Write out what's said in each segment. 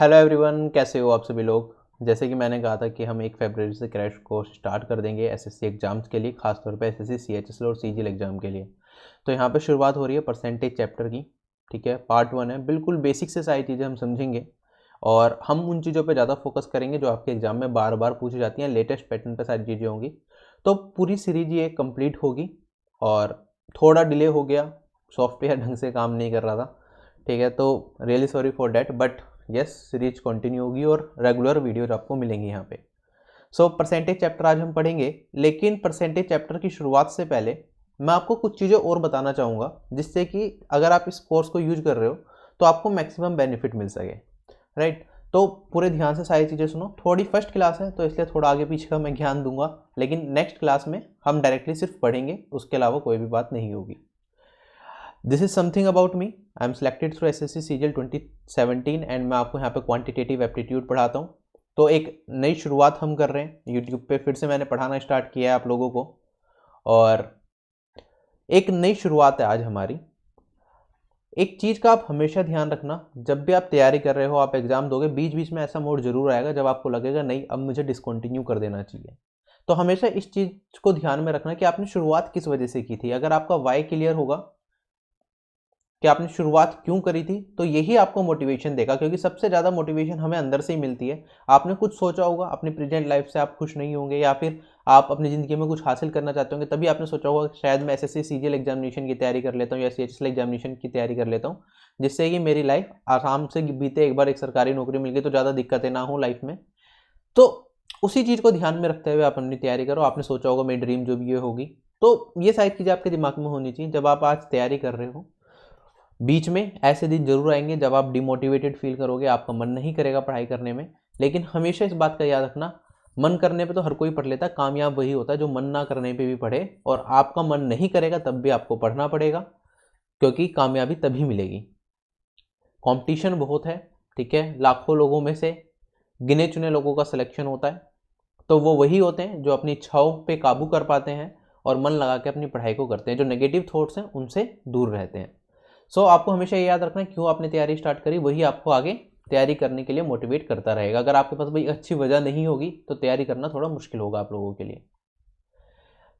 Hello everyone, कैसे हो आप सभी लोग। जैसे कि मैंने कहा था कि हम 1 फरवरी से क्रैश कोर्स स्टार्ट कर देंगे एसएससी एग्जाम्स के लिए, खासतौर पे एसएससी सीएचएसएल और सीजीएल एग्जाम के लिए। तो यहाँ पे शुरुआत हो रही है परसेंटेज चैप्टर की। ठीक है, पार्ट 1 है, बिल्कुल बेसिक से सारी चीज़ें हम समझेंगे और हम उन चीज़ों पे ज़्यादा फोकस करेंगे जो आपके एग्जाम में बार बार पूछी जाती हैं। लेटेस्ट पैटर्न पे सारी चीज़ें होंगी, तो पूरी सीरीज ये कंप्लीट होगी। और थोड़ा डिले हो गया, सॉफ्टवेयर ढंग से काम नहीं कर रहा था। ठीक है, तो really sorry for that, but yes, series continue होगी और रेगुलर वीडियोज आपको मिलेंगी यहाँ पे। सो परसेंटेज चैप्टर आज हम पढ़ेंगे, लेकिन परसेंटेज चैप्टर की शुरुआत से पहले मैं आपको कुछ चीज़ें और बताना चाहूँगा, जिससे कि अगर आप इस कोर्स को यूज कर रहे हो तो आपको मैक्सिमम बेनिफिट मिल सके। राइट, तो पूरे ध्यान से सारी चीज़ें सुनो। थोड़ी फर्स्ट क्लास है तो इसलिए थोड़ा आगे पीछे का मैं ज्ञान दूंगा, लेकिन नेक्स्ट क्लास में हम डायरेक्टली सिर्फ पढ़ेंगे, उसके अलावा कोई भी बात नहीं होगी। This is something about me. I am selected through SSC CGL 2017 and मैं आपको यहाँ पे क्वांटिटेटिव एप्टीट्यूड पढ़ाता हूँ। तो एक नई शुरुआत हम कर रहे हैं यूट्यूब पे, फिर से मैंने पढ़ाना स्टार्ट किया है आप लोगों को, और एक नई शुरुआत है आज हमारी। एक चीज़ का आप हमेशा ध्यान रखना, जब भी आप तैयारी कर रहे हो, आप एग्जाम दोगे, बीच बीच में ऐसा मोड जरूर आएगा जब आपको लगेगा नहीं अब मुझे डिसकंटिन्यू कर देना चाहिए। तो हमेशा इस चीज़ को ध्यान में रखना कि आपने शुरुआत किस वजह से की थी। अगर आपका वाई क्लियर होगा कि आपने शुरुआत क्यों करी थी, तो यही आपको मोटिवेशन देगा, क्योंकि सबसे ज़्यादा मोटिवेशन हमें अंदर से ही मिलती है। आपने कुछ सोचा होगा, अपनी प्रेजेंट लाइफ से आप खुश नहीं होंगे, या फिर आप अपनी ज़िंदगी में कुछ हासिल करना चाहते होंगे, तभी आपने सोचा होगा कि शायद मैं एसएससी सीजीएल एग्जामिनेशन की तैयारी कर लेता हूँ या सीएचएसएल एग्जामिनेशन की तैयारी कर लेता हूँ, जिससे कि मेरी लाइफ आराम से बीते। एक बार एक सरकारी नौकरी मिल गई तो ज़्यादा दिक्कतें ना हो लाइफ में। तो उसी चीज़ को ध्यान में रखते हुए आप अपनी तैयारी करो। आपने सोचा होगा मेरी ड्रीम जो भी ये होगी, तो ये सारी चीज़ें आपके दिमाग में होनी चाहिए जब आप आज तैयारी कर रहे हो। बीच में ऐसे दिन जरूर आएंगे जब आप डिमोटिवेटेड फील करोगे, आपका मन नहीं करेगा पढ़ाई करने में, लेकिन हमेशा इस बात का याद रखना, मन करने पे तो हर कोई पढ़ लेता है, कामयाब वही होता है जो मन ना करने पे भी पढ़े। और आपका मन नहीं करेगा तब भी आपको पढ़ना पड़ेगा, क्योंकि कामयाबी तभी मिलेगी। कंपटीशन बहुत है, ठीक है, लाखों लोगों में से गिने चुने लोगों का सिलेक्शन होता है, तो वो वही होते हैं जो अपनी इच्छाओं पे काबू कर पाते हैं और मन लगा के अपनी पढ़ाई को करते हैं। जो नेगेटिव थॉट्स हैं उनसे दूर रहते हैं। सो आपको हमेशा ये याद रखना है क्यों आपने तैयारी स्टार्ट करी, वही आपको आगे तैयारी करने के लिए मोटिवेट करता रहेगा। अगर आपके पास भाई अच्छी वजह नहीं होगी तो तैयारी करना थोड़ा मुश्किल होगा आप लोगों के लिए।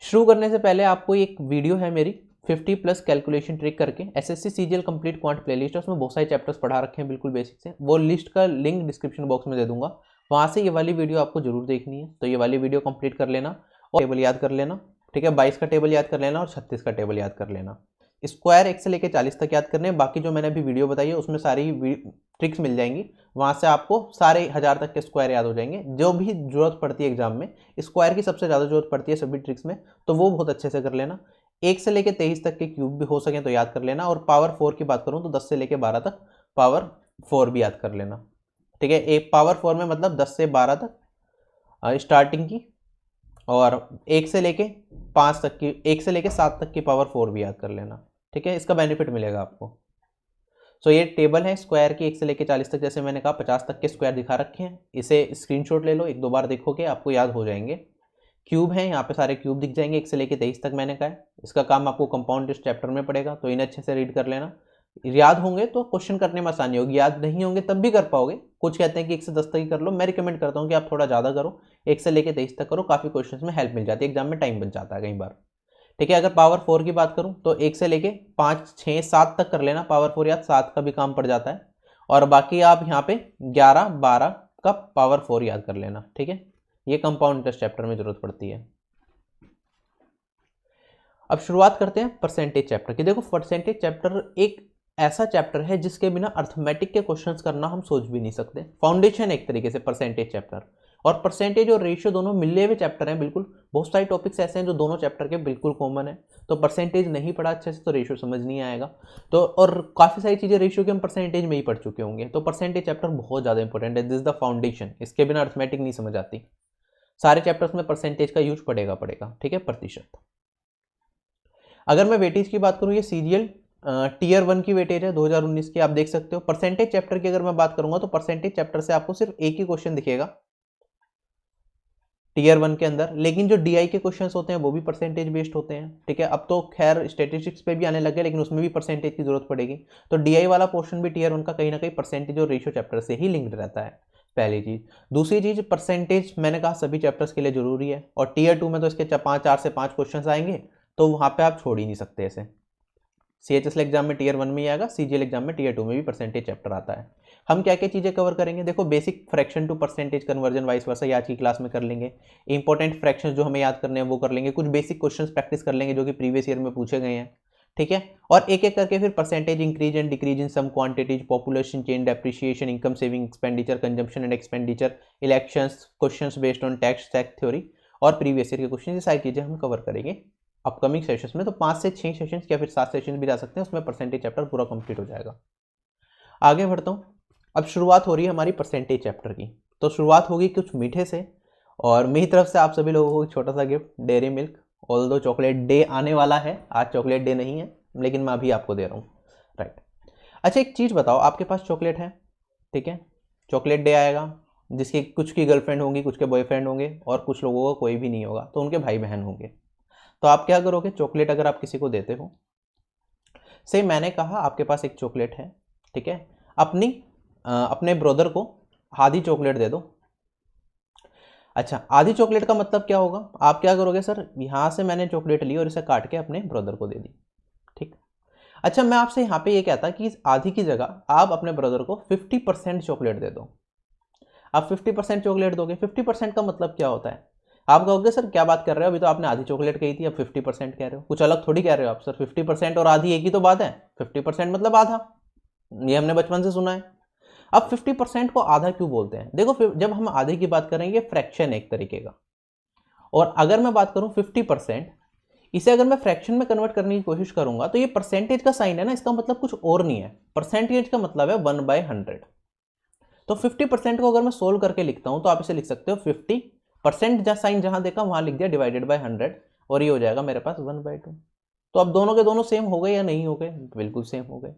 शुरू करने से पहले आपको एक वीडियो है मेरी 50+ कैलकुलेशन ट्रिक करके, SSC CGL complete quant playlist है, उसमें बहुत सारे चैप्टर्स पढ़ा रखे हैं बिल्कुल बेसिक से। वो लिस्ट का लिंक डिस्क्रिप्शन बॉक्स में दे दूंगा, वहां से ये वाली वीडियो आपको जरूर देखनी है। तो ये वाली वीडियो कंप्लीट कर लेना और टेबल याद कर लेना। ठीक है, 22 का टेबल याद कर लेना और 36 का टेबल याद कर लेना। स्क्वायर 1 से लेकर 40 तक याद करने हैं। बाकी जो मैंने अभी वीडियो बताई है उसमें सारी ट्रिक्स मिल जाएंगी, वहां से आपको सारे 1000 तक के स्क्वायर याद हो जाएंगे। जो भी जरूरत पड़ती है एग्जाम में, स्क्वायर की सबसे ज़्यादा जरूरत पड़ती है सभी ट्रिक्स में, तो वो बहुत अच्छे से कर लेना। 1 से लेकर 23 तक के क्यूब भी हो सके तो याद कर लेना। और पावर 4 की बात करूँ तो 10 से लेकर 12 तक पावर 4 भी याद कर लेना। ठीक है, एक पावर 4 में मतलब 10 से 12 तक स्टार्टिंग की, और 1 से लेके 5 तक की, 1 से लेके 7 तक की पावर 4 भी याद कर लेना। ठीक है, इसका बेनिफिट मिलेगा आपको। सो ये टेबल है स्क्वायर की 1 से लेके 40 तक, जैसे मैंने कहा 50 तक के स्क्वायर दिखा रखे हैं। इसे स्क्रीनशॉट ले लो, एक दो बार देखोगे आपको याद हो जाएंगे। क्यूब है, यहाँ पे सारे क्यूब दिख जाएंगे 1 से लेके 23 तक मैंने कहा है। इसका काम आपको कंपाउंड इस चैप्टर में पड़ेगा, तो इन्हें अच्छे से रीड कर लेना। याद होंगे तो क्वेश्चन करने में आसानी होगी, याद नहीं होंगे तब भी कर पाओगे। कुछ कहते हैं कि 1 से 10 तक ही कर लो, मैं रिकमेंड करता हूँ कि आप थोड़ा ज़्यादा करो, 1 से लेके 23 तक करो। काफ़ी क्वेश्चन में हेल्प मिल जाती है, एग्जाम में टाइम बच जाता है कई बार। ठीक है, अगर पावर 4 की बात करूं तो 1 से लेके 5, 6, 7 तक कर लेना। पावर 4 याद, 7 का भी काम पड़ जाता है। और बाकी आप यहाँ पे 11, 12 का पावर 4 याद कर लेना। ठीक है, ये कंपाउंड इंटरेस्ट चैप्टर में जरूरत पड़ती है। अब शुरुआत करते हैं परसेंटेज चैप्टर की। देखो, परसेंटेज चैप्टर एक ऐसा चैप्टर है जिसके बिना अर्थमेटिक के क्वेश्चंस करना हम सोच भी नहीं सकते। फाउंडेशन एक तरीके से परसेंटेज चैप्टर, और परसेंटेज और रेशियो दोनों मिले हुए चैप्टर हैं बिल्कुल। बहुत सारे टॉपिक्स ऐसे हैं जो दोनों चैप्टर के बिल्कुल कॉमन है। तो परसेंटेज नहीं पढ़ा अच्छे से तो रेशियो समझ नहीं आएगा। तो और काफ़ी सारी चीज़ें रेशियो के हम परसेंटेज में ही पढ़ चुके होंगे। तो परसेंटेज चैप्टर बहुत ज़्यादा इंपॉर्टेंट है, दिस इज द फाउंडेशन। इसके बिना अर्थमेटिक नहीं समझ आती। सारे चैप्टर्स में परसेंटेज का यूज पड़ेगा। ठीक है, प्रतिशत। अगर मैं वेटेज की बात करूँ, ये सीजीएल टीयर 1 की वेटेज है 2019 की, आप देख सकते हो। परसेंटेज चैप्टर की अगर मैं बात करूंगा तो परसेंटेज चैप्टर से आपको सिर्फ एक ही क्वेश्चन दिखेगा, टीयर 1 के अंदर, लेकिन जो डीआई के क्वेश्चंस होते हैं वो भी परसेंटेज बेस्ड होते हैं, ठीक है। अब तो खैर स्टेटिस्टिक्स पे भी आने लगे, लेकिन उसमें भी परसेंटेज की जरूरत पड़ेगी। तो डीआई वाला पोर्शन भी टीयर 1 का कहीं ना कहीं परसेंटेज और रेशियो चैप्टर से ही लिंक्ड रहता है, पहली चीज। दूसरी चीज, परसेंटेज मैंने कहा सभी चैप्टर्स के लिए जरूरी है, और टीयर 2 में तो इसके 4 से 5 क्वेश्चन आएंगे, तो वहां पे आप छोड़ ही नहीं सकते ऐसे। सीएचएसएल एग्जाम में टीयर 1 में ही आएगा, सीजीएल एग्जाम में टीयर 2 में भी परसेंटेज चैप्टर आता है। हम क्या क्या चीजें कवर करेंगे, देखो basic fraction to percentage conversion vice versa ये आज की क्लास में कर लेंगे। इंपॉर्टेंट फ्रैक्शंस जो हमें याद करने हैं वो कर लेंगे, कुछ बेसिक क्वेश्चंस प्रैक्टिस कर लेंगे जो कि प्रीवियस ईयर में पूछे गए हैं, ठीक है। और एक एक करके फिर percentage increase and decrease in some quantities, population change, depreciation, income saving expenditure, consumption and expenditure, elections, questions based on tax theory और प्रीवियस ईयर के क्वेश्चन, ये सारी चीजें हम कवर करेंगे अपकमिंग सेशंस में। तो 5 से 6 सेशंस या फिर 7 सेशंस भी जा सकते हैं, उसमें परसेंटेज चैप्टर पूरा कंप्लीट हो जाएगा। आगे बढ़ता हूँ। अब शुरुआत हो रही है हमारी परसेंटेज चैप्टर की। तो शुरुआत होगी कुछ मीठे से, और मेरी तरफ से आप सभी लोगों को एक छोटा सा gift, dairy milk. Although chocolate day आने वाला है, आज चॉकलेट डे नहीं है, लेकिन मैं अभी आपको दे रहा हूँ, राइट। अच्छा एक चीज़ बताओ, आपके पास चॉकलेट है, ठीक है, चॉकलेट डे आएगा, जिसकी कुछ की गर्लफ्रेंड होंगी, कुछ के बॉयफ्रेंड होंगे, और कुछ लोगों का कोई भी नहीं होगा, तो उनके भाई बहन होंगे। तो आप क्या करोगे, चॉकलेट अगर आप किसी को देते हो, से मैंने कहा आपके पास एक चॉकलेट है, ठीक है, अपने ब्रदर को आधी चॉकलेट दे दो। अच्छा, आधी चॉकलेट का मतलब क्या होगा, आप क्या करोगे, सर यहां से मैंने चॉकलेट ली और इसे काट के अपने ब्रदर को दे दी, ठीक। अच्छा, मैं आपसे यहाँ पे ये कहता कि इस आधी की जगह आप अपने ब्रदर को 50% चॉकलेट दे दो। आप 50% चॉकलेट दोगे, 50% का मतलब क्या होता है, आप कहोगे सर क्या बात कर रहे हो, अभी तो आपने आधी चॉकलेट कही थी, अब 50% कह रहे हो, कुछ अलग थोड़ी कह रहे हो आप। सर 50% और आधी एक ही तो बात है, 50% मतलब आधा, ये हमने बचपन से सुना है। अब 50% को आधा क्यों बोलते हैं, देखो जब हम आधे की बात करेंगे, फ्रैक्शन एक तरीके का, और अगर मैं बात करूं 50%, इसे अगर मैं फ्रैक्शन में कन्वर्ट करने की कोशिश करूंगा, तो ये परसेंटेज का साइन है ना, इसका मतलब कुछ और नहीं है। परसेंटेज का मतलब है 1/100। तो 50% को अगर मैं सोल्व करके लिखता हूं, तो आप इसे लिख सकते हो 50% साइन जहां देखा वहां लिख दिया डिवाइडेड बाय 100, और ये हो जाएगा मेरे पास 1/2। तो अब दोनों के दोनों सेम हो गए या नहीं हो गए, बिल्कुल सेम हो गए।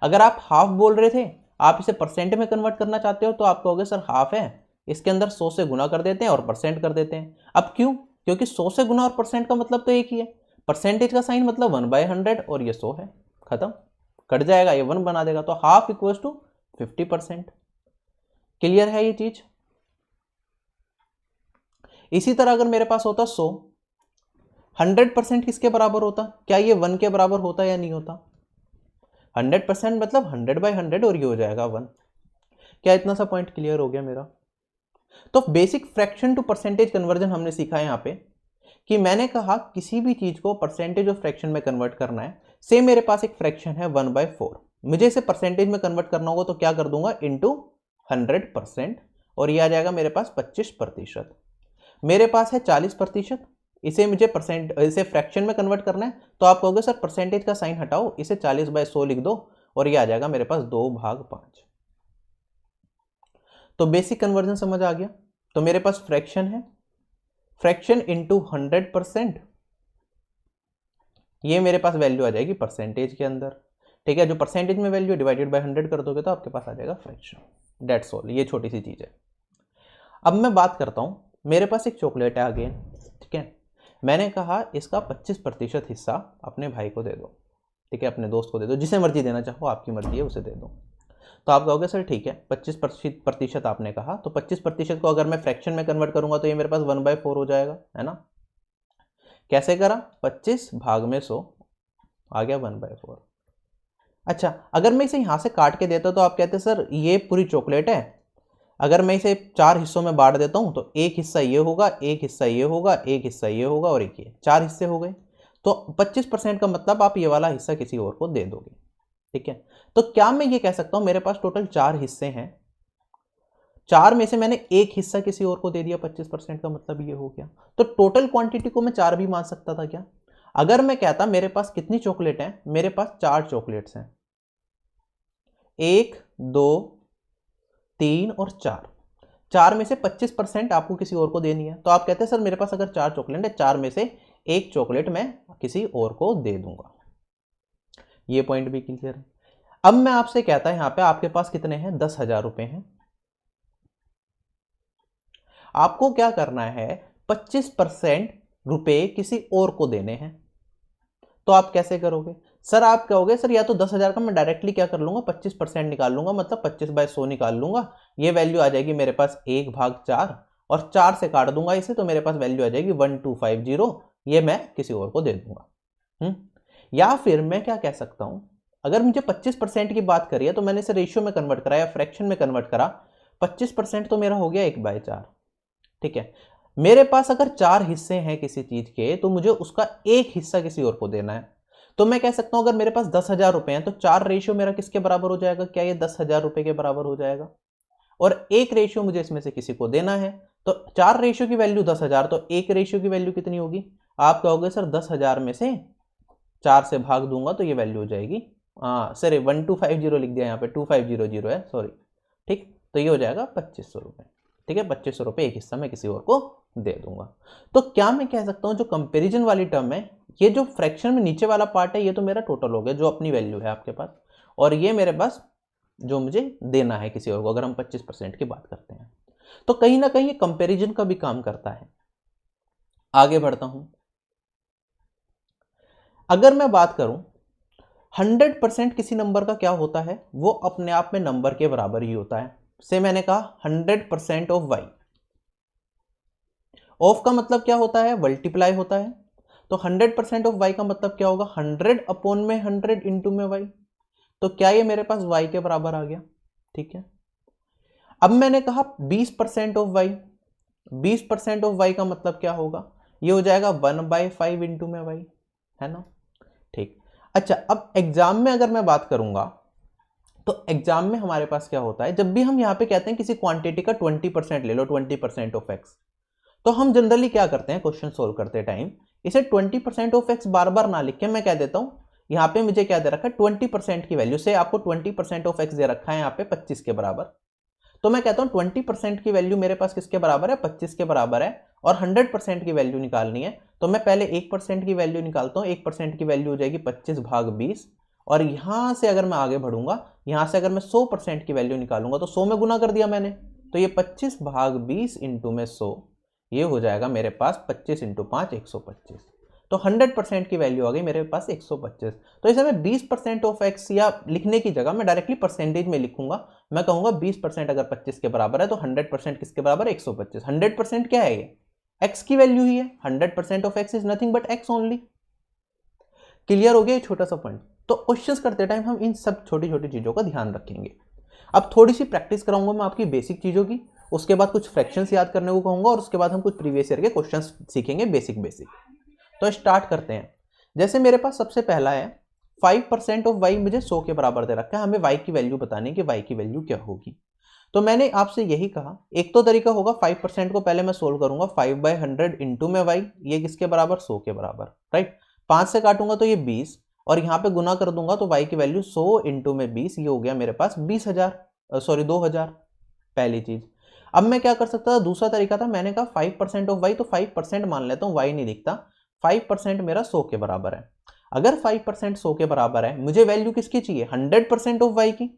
अगर आप हाफ बोल रहे थे, आप इसे परसेंट में कन्वर्ट करना चाहते हो, तो आप कहोगे सर हाफ है, इसके अंदर 100 से गुना कर देते हैं और परसेंट कर देते हैं। अब क्यों, क्योंकि 100 से गुना और परसेंट का मतलब तो एक ही है, परसेंटेज का साइन मतलब 1/100, और ये 100 है, खत्म, कट जाएगा, ये 1 बना देगा, तो हाफ इक्वल्स टू 50%। क्लियर है ये चीज। इसी तरह अगर मेरे पास होता 100, 100% किसके बराबर होता, क्या ये 1 के बराबर होता या नहीं होता। 100% मतलब 100/100, और ये हो जाएगा 1। क्या इतना सा पॉइंट क्लियर हो गया मेरा। तो basic fraction to percentage conversion हमने सीखा है यहाँ पे, कि मैंने कहा किसी भी चीज को परसेंटेज ऑफ फ्रैक्शन में कन्वर्ट करना है। सेम मेरे पास एक फ्रैक्शन है 1/4, मुझे इसे परसेंटेज में कन्वर्ट करना होगा, तो क्या कर दूंगा, इंटू 100%, और ये आ जाएगा मेरे पास 25%। मेरे पास है 40%, इसे मुझे इसे फ्रैक्शन में कन्वर्ट करना है, तो आप कहोगे सर परसेंटेज का साइन हटाओ, इसे 40/100 लिख दो, और ये आ जाएगा मेरे पास 2/5। तो बेसिक कन्वर्जन समझ आ गया। तो मेरे पास फ्रैक्शन है, फ्रैक्शन इंटू 100%, ये मेरे पास वैल्यू आ जाएगी परसेंटेज के अंदर, ठीक है। जो परसेंटेज में वैल्यू डिवाइडेड बाय 100 कर दोगे, तो आपके पास आ जाएगा फ्रैक्शन। डेट्स ऑल, ये छोटी सी चीज है। अब मैं बात करता हूं, मेरे पास एक चॉकलेट है आगे, ठीक है, मैंने कहा इसका 25% हिस्सा अपने भाई को दे दो, ठीक है, अपने दोस्त को दे दो, जिसे मर्जी देना चाहो, आपकी मर्जी है, उसे दे दो। तो आप कहोगे सर ठीक है, 25% आपने कहा, तो 25% को अगर मैं फ्रैक्शन में कन्वर्ट करूंगा, तो ये मेरे पास 1/4 हो जाएगा, है ना। कैसे करा, 25 भाग में 100 आ गया 1/4। अच्छा, अगर मैं इसे यहां से काट के देता, तो आप कहते सर ये पूरी चॉकलेट है, अगर मैं इसे 4 हिस्सों में बांट देता हूं, तो एक हिस्सा ये होगा, एक हिस्सा ये होगा, एक हिस्सा ये होगा, और एक ये, 4 हिस्से हो गए। तो 25% का मतलब आप ये वाला हिस्सा किसी और को दे दोगे, ठीक है। तो क्या मैं ये कह सकता हूं मेरे पास टोटल 4 हिस्से हैं, 4 में से मैंने एक हिस्सा किसी और को दे दिया, 25% का मतलब ये हो गया। तो टोटल क्वांटिटी को मैं 4 भी मान सकता था क्या। अगर मैं कहता मेरे पास कितनी चॉकलेट है, मेरे पास 4 चॉकलेट्स हैं, 1 2 3 और 4, 4 में से 25% आपको किसी और को देनी है। तो आप कहते हैं सर मेरे पास अगर 4 चॉकलेट है, 4 में से एक चॉकलेट मैं किसी और को दे दूंगा। ये पॉइंट भी क्लियर है। अब मैं आपसे कहता है यहां पे आपके पास कितने हैं, 10,000 रुपए हैं। आपको क्या करना है, 25% रुपए किसी और को देने हैं। तो आप कैसे करोगे सर? आप कहोगे सर या तो 10,000 का मैं डायरेक्टली क्या कर लूंगा, 25% निकाल लूंगा, मतलब 25/100 निकाल लूंगा। ये वैल्यू आ जाएगी मेरे पास 1/4 और 4 से काट दूंगा इसे, तो मेरे पास वैल्यू आ जाएगी 1250। ये मैं किसी और को दे दूंगा। या फिर मैं क्या कह सकता हूं, अगर मुझे 25% की बात करी है तो मैंने इसे रेशियो में कन्वर्ट करा या फ्रैक्शन में कन्वर्ट करा। 25% तो मेरा हो गया 1/4। ठीक है, मेरे पास अगर 4 हिस्से हैं किसी चीज के, तो मुझे उसका एक हिस्सा किसी और को देना है। तो मैं कह सकता हूं अगर मेरे पास 10,000 रुपए हैं तो 4 रेशियो मेरा किसके बराबर हो जाएगा? क्या ये 10,000 रुपए के बराबर हो जाएगा? और एक रेशियो मुझे इसमें से किसी को देना है, तो 4 रेशियो की वैल्यू 10,000, तो एक रेशियो की वैल्यू कितनी होगी? आप कहोगे सर 10,000 में से 4 से भाग दूंगा तो ये वैल्यू हो जाएगी, सर 1250 लिख दिया यहाँ पे, 2500 है, सॉरी। ठीक, तो ये हो जाएगा 2500 रुपये। ठीक है, 2500 रुपये एक हिस्सा मैं किसी और को दे दूंगा। तो क्या मैं कह सकता हूं जो कंपैरिजन वाली टर्म है, ये जो फ्रैक्शन में नीचे वाला पार्ट है, ये तो मेरा टोटल हो गया जो अपनी वैल्यू है आपके पास, और ये मेरे पास जो मुझे देना है किसी और को, अगर हम 25% की बात करते हैं। तो कहीं ना कहीं ये कंपैरिजन का भी काम करता है। आगे बढ़ता हूं, अगर मैं बात करूं 100% किसी नंबर का क्या होता है, वो अपने आप में नंबर के बराबर ही होता है। से मैंने कहा 100% ऑफ वाई, ऑफ का मतलब क्या होता है? मल्टीप्लाई होता है। तो 100% ऑफ वाई का मतलब क्या होगा? 100 अपॉन में 100 इंटू में वाई। तो क्या ये मेरे पास वाई के बराबर आ गया? ठीक है, अब मैंने कहा 20% ऑफ वाई, 20% ऑफ वाई का मतलब क्या होगा? ये हो जाएगा 1/5 इंटू में वाई, है ना? ठीक, अच्छा अब एग्जाम में अगर मैं बात करूंगा, तो एग्जाम में हमारे पास क्या होता है, जब भी हम यहां पे कहते हैं किसी क्वांटिटी का 20% ले लो, 20% ऑफ एक्स, तो हम जनरली क्या करते हैं क्वेश्चन सोल्व करते टाइम, इसे 20% ऑफ एक्स बार बार ना लिख के मैं क्या देता हूं, यहां पे मुझे क्या दे रखा है 20% की वैल्यू से, आपको 20% ऑफ एक्स दे रखा है यहां पे 25 के बराबर। तो मैं कहता हूं 20% की वैल्यू मेरे पास किसके बराबर है? 25 के बराबर है, और 100% की वैल्यू निकालनी है, तो मैं पहले 1% की वैल्यू निकालता हूं। 1% की वैल्यू हो जाएगी 25/20, और यहां से अगर मैं आगे बढ़ूंगा, यहां से अगर मैं 100% की वैल्यू निकालूंगा तो 100 में गुना कर दिया मैंने, तो ये 25/20 इंटू में 100, ये हो जाएगा मेरे पास 25 इंटू 5 125। तो 100% की वैल्यू आ गई मेरे पास 125। तो इसे मैं 20% ऑफ एक्स या लिखने की जगह मैं डायरेक्टली परसेंटेज में लिखूंगा। मैं कहूंगा 20% अगर 25 के बराबर है तो 100% किसके बराबर है? 125। 100% क्या है? ये एक्स की वैल्यू ही है। 100% of x is nothing but x only. Clear हो गया ये छोटा सा पॉइंट? तो क्वेश्चंस करते टाइम हम इन सब छोटी छोटी चीजों का ध्यान रखेंगे। अब थोड़ी सी प्रैक्टिस कराऊंगा मैं आपकी बेसिक चीजों की, उसके बाद कुछ फ्रैक्शंस याद करने को कहूंगा, और उसके बाद हम कुछ प्रीवियस ईयर के क्वेश्चंस सीखेंगे बेसिक बेसिक। तो स्टार्ट करते हैं। जैसे मेरे पास सबसे पहला है 5% ऑफ वाई मुझे 100 के बराबर दे रखा है, हमें वाई की वैल्यू बतानी है कि वाई की वैल्यू क्या होगी। तो मैंने आपसे यही कहा, एक तो तरीका होगा 5% को पहले मैं सोल्व करूंगा 5/100 इंटू में वाई, ये किसके बराबर? 100 के बराबर, राइट। 5 से काटूंगा तो ये 20, और यहाँ पे गुना कर दूंगा तो वाई की वैल्यू 100 इंटू में 20, ये हो गया मेरे पास 2000। पहली चीज। अब मैं क्या कर सकता था? दूसरा तरीका था, मैंने कहा 5% ऑफ वाई, तो 5% मान लेता हूँ, वाई नहीं दिखता। 5% मेरा 100 के बराबर है। अगर 5% 100 के बराबर है, मुझे वैल्यू किसकी चाहिए? 100% ऑफ वाई की।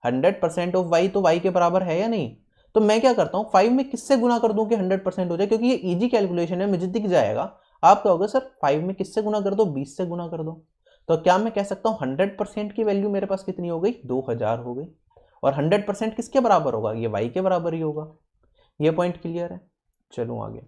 100% ऑफ वाई तो वाई के बराबर है या नहीं? तो मैं क्या करता हूँ, 5 में किससे गुना कर दूं कि 100% हो जाए, क्योंकि ये इजी कैलकुलेशन है, मुझे दिख जाएगा। आप कहोगे सर 5 में किससे गुना कर दो? 20 से गुना कर दो। तो क्या मैं कह सकता हूँ 100% की वैल्यू मेरे पास कितनी हो गई? 2000 हो गई। और 100% किसके बराबर होगा? ये वाई के बराबर ही होगा। ये पॉइंट क्लियर है? चलो आगे।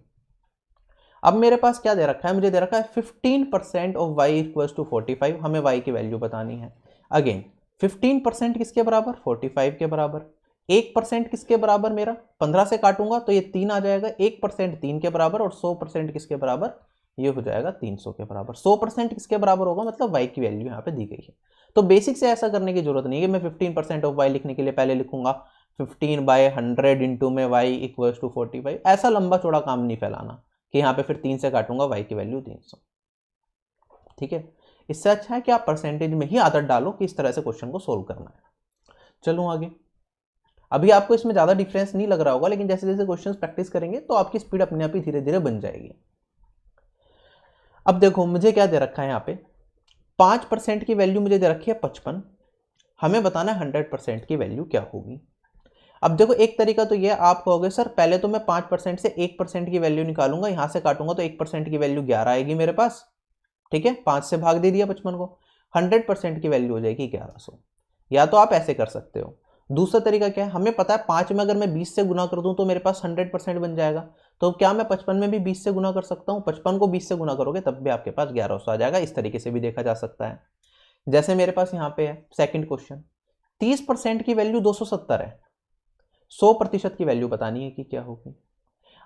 अब मेरे पास क्या दे रखा है? मुझे दे रखा है 15% ऑफ वाई इक्वल्स टू 45, हमें वाई की वैल्यू बतानी है। अगेन 15% किसके बराबर? 45 के बराबर। 1% किसके बराबर? मेरा 15 से काटूंगा तो ये 3 आ जाएगा। 1% 3 के बराबर, और 100% किसके बराबर? ये हो जाएगा 300 के बराबर। 100% किसके बराबर होगा? मतलब वाई की वैल्यू यहाँ पे दी गई है। तो बेसिक से ऐसा करने की जरूरत नहीं है कि मैं 15% ऑफ वाई लिखने के लिए पहले लिखूंगा 15/100 इंटू में वाई इक्वल्स टू 45। ऐसा लंबा चौड़ा काम नहीं फैलाना कि यहाँ पे फिर 3 से काटूंगा वाई की वैल्यू 300। ठीक है, इससे अच्छा है कि आप परसेंटेज में ही आदत डालो कि इस तरह से क्वेश्चन को सोल्व करना है। चलो आगे। अभी आपको इसमें ज्यादा डिफरेंस नहीं लग रहा होगा, लेकिन जैसे जैसे क्वेश्चंस प्रैक्टिस करेंगे तो आपकी स्पीड अपने आप ही धीरे धीरे बन जाएगी। अब देखो मुझे क्या दे रखा है यहाँ पे, 5% की वैल्यू मुझे दे रखी है 55। हमें बताना है 100% की वैल्यू क्या होगी। अब देखो एक तरीका तो ये आप कहोगे सर पहले तो मैं 5% से 1% की वैल्यू निकालूंगा, यहाँ से काटूंगा तो 1% की वैल्यू 11 आएगी मेरे पास, ठीक है, 5 से भाग दे दिया 55 को, 100% की वैल्यू हो जाएगी 1100। या तो आप ऐसे कर सकते हो। दूसरा तरीका क्या है, हमें पता है 5 में अगर मैं 20 से गुना कर दूं तो मेरे पास 100% बन जाएगा, तो क्या मैं 55 में भी 20 से गुना कर सकता हूँ? 55 को 20 से गुना करोगे तब भी आपके पास 1100 आ जाएगा। इस तरीके से भी देखा जा सकता है। जैसे मेरे पास यहाँ पे है सेकंड क्वेश्चन, 30% की वैल्यू 270 है, 100% की वैल्यू बतानी है कि क्या होगी।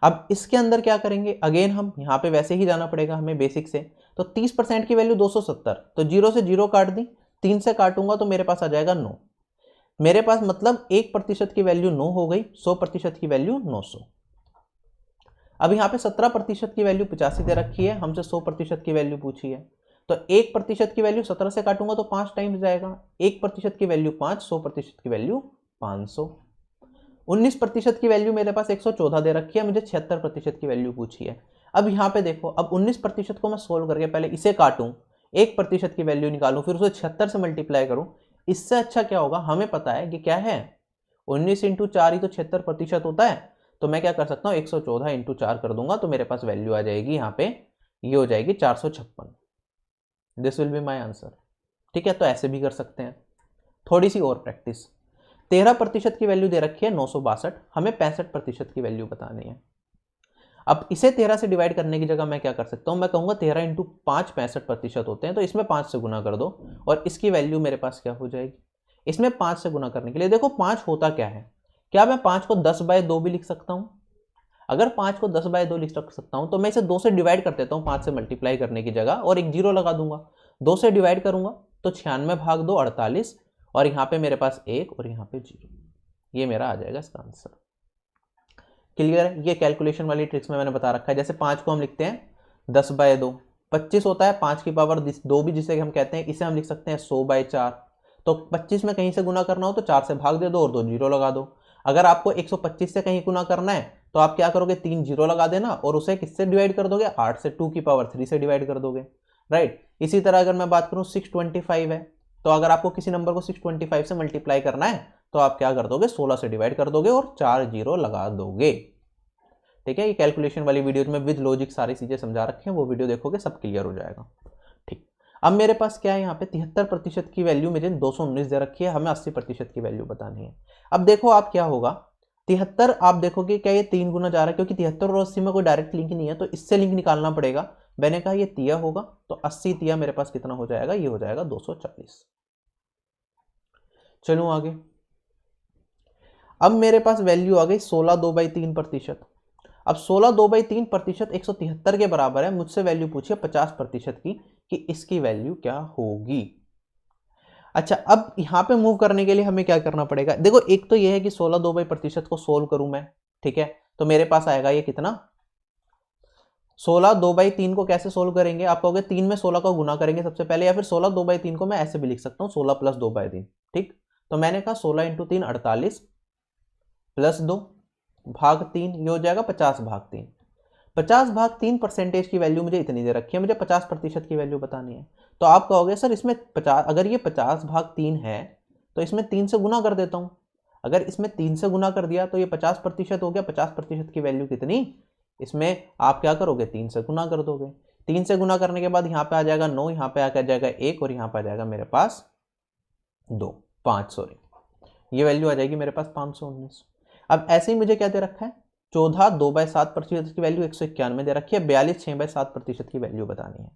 अब इसके अंदर क्या करेंगे, अगेन हम यहाँ पे वैसे ही जाना पड़ेगा हमें बेसिक से। तो 30% की वैल्यू 270, तो 0 से 0 काट दी, 3 से काटूंगा तो मेरे पास आ जाएगा 9। मेरे पास मतलब 1% की वैल्यू 9 हो गई, 100% की वैल्यू 900। अब यहाँ पे 17% की वैल्यू 85 दे रखी है, हमसे 100% की वैल्यू पूछी है, तो 1% की वैल्यू 17 से काटूंगा तो 5 टाइम्स जाएगा, 1% की वैल्यू 5, 100% की वैल्यू 500। 19% की वैल्यू मेरे पास 114 दे रखी है, मुझे 76% की वैल्यू पूछी है। अब यहाँ पे देखो, अब 19% को मैं सोल्व करके पहले इसे काटूं, 1% की वैल्यू निकालूं, फिर उसे 76 से मल्टीप्लाई करूं, इससे अच्छा क्या होगा, हमें पता है कि क्या है 19 इंटू 4 ही तो 76% होता है, तो मैं क्या कर सकता हूँ 114 इंटू 4 कर दूंगा, तो मेरे पास वैल्यू आ जाएगी यहाँ पे, ये हो जाएगी 456। This will be my answer. ठीक है, तो ऐसे भी कर सकते हैं। थोड़ी सी और प्रैक्टिस, 13% की वैल्यू दे रखी है 962, हमें 65% की वैल्यू बतानी है। अब इसे 13 से डिवाइड करने की जगह मैं क्या कर सकता हूं, मैं कहूंगा 13 इंटू 5 65% होते हैं, तो इसमें 5 से गुना कर दो और इसकी वैल्यू मेरे पास क्या हो जाएगी। इसमें 5 से गुना करने के लिए देखो 5 होता क्या है, क्या मैं 5 को 10/2 भी लिख सकता हूं? अगर 5 को 10/2 लिख सकता हूं तो मैं इसे 2 से डिवाइड कर देता हूं 5 से मल्टीप्लाई करने की जगह, और एक जीरो लगा दूंगा। 2 से डिवाइड करूंगा तो 96 भाग 2 48, और यहाँ पे मेरे पास 1 और यहाँ पे 0, ये मेरा आ जाएगा इसका आंसर। क्लियर है? ये कैलकुलेशन वाली ट्रिक्स में मैंने बता रखा है। जैसे 5 को हम लिखते हैं 10/2, 25 होता है 5 की पावर 2 भी जिसे हम कहते हैं, इसे हम लिख सकते हैं 100/4। तो 25 में कहीं से गुना करना हो तो 4 से भाग दे दो और 2 जीरो लगा दो। अगर आपको 125 से कहीं गुना करना है तो आप क्या करोगे, 3 जीरो लगा देना और उसे किससे डिवाइड कर दोगे, 8 से 2 की पावर 3 से डिवाइड कर दोगे, राइट। इसी तरह अगर मैं बात करूं 625 है, तो अगर आपको किसी नंबर को 625 से मल्टीप्लाई करना है तो आप क्या कर दोगे, 16 से डिवाइड कर दोगे और 4 जीरो लगा दोगे। ठीक है, ये कैलकुलेशन वाली वीडियो में विद लॉजिक सारी चीजें समझा रखे हैं, वो वीडियो देखोगे सब क्लियर हो जाएगा। ठीक, अब मेरे पास क्या है, यहाँ पे 73% की वैल्यू मुझे 219 दे रखी है, हमें 80% की वैल्यू बतानी है। अब देखो आप क्या होगा, 73 आप देखोगे क्या ये 3 गुना जा रहा है, क्योंकि 73 और 80 में कोई डायरेक्ट लिंक नहीं है, तो इससे लिंक निकालना पड़ेगा। मैंने कहा ये तिया होगा, तो 80 तिया मेरे पास कितना हो जाएगा, ये हो जाएगा 240। चलो आगे, अब मेरे पास वैल्यू आ गई 16/2/3%। अब 16/2/3% 173 के बराबर है, मुझसे वैल्यू पूछी है 50% की, कि इसकी वैल्यू क्या होगी। अच्छा, अब यहां पे मूव करने के लिए हमें क्या करना पड़ेगा, देखो एक तो ये है कि 16/2/प्रतिशत को सोल्व करूं मैं, ठीक है, तो मेरे पास आएगा ये कितना, 16/2/3 को कैसे सोल्व करेंगे, आप कहोगे 3 में 16 का गुना करेंगे सबसे पहले, या फिर 16/2/3 को मैं ऐसे भी लिख सकता हूँ 16 + 2/3। ठीक, तो मैंने कहा 16 × 3 48 + 2 भाग 3, ये हो जाएगा 50/3। 50/3 परसेंटेज की वैल्यू मुझे इतनी दे रखी है, मुझे 50% की वैल्यू बतानी है। तो आप कहोगे सर इसमें 50, अगर ये 50/3 है तो इसमें 3 से गुना कर देता हूँ। अगर इसमें 3 से गुना कर दिया तो ये 50% हो गया। 50% की वैल्यू कितनी, इसमें आप क्या करोगे, 3 से गुना कर दोगे। 3 से गुना करने के बाद यहाँ पे आ जाएगा 9, यहाँ पे आ जाएगा 1 और यहाँ पे आ जाएगा मेरे पास 5 सॉरी, ये वैल्यू आ जाएगी मेरे पास 519। अब ऐसे ही मुझे क्या दे रखा है, 14/2/7% की वैल्यू 191 दे रखी है, 42 6/7% की वैल्यू बतानी है।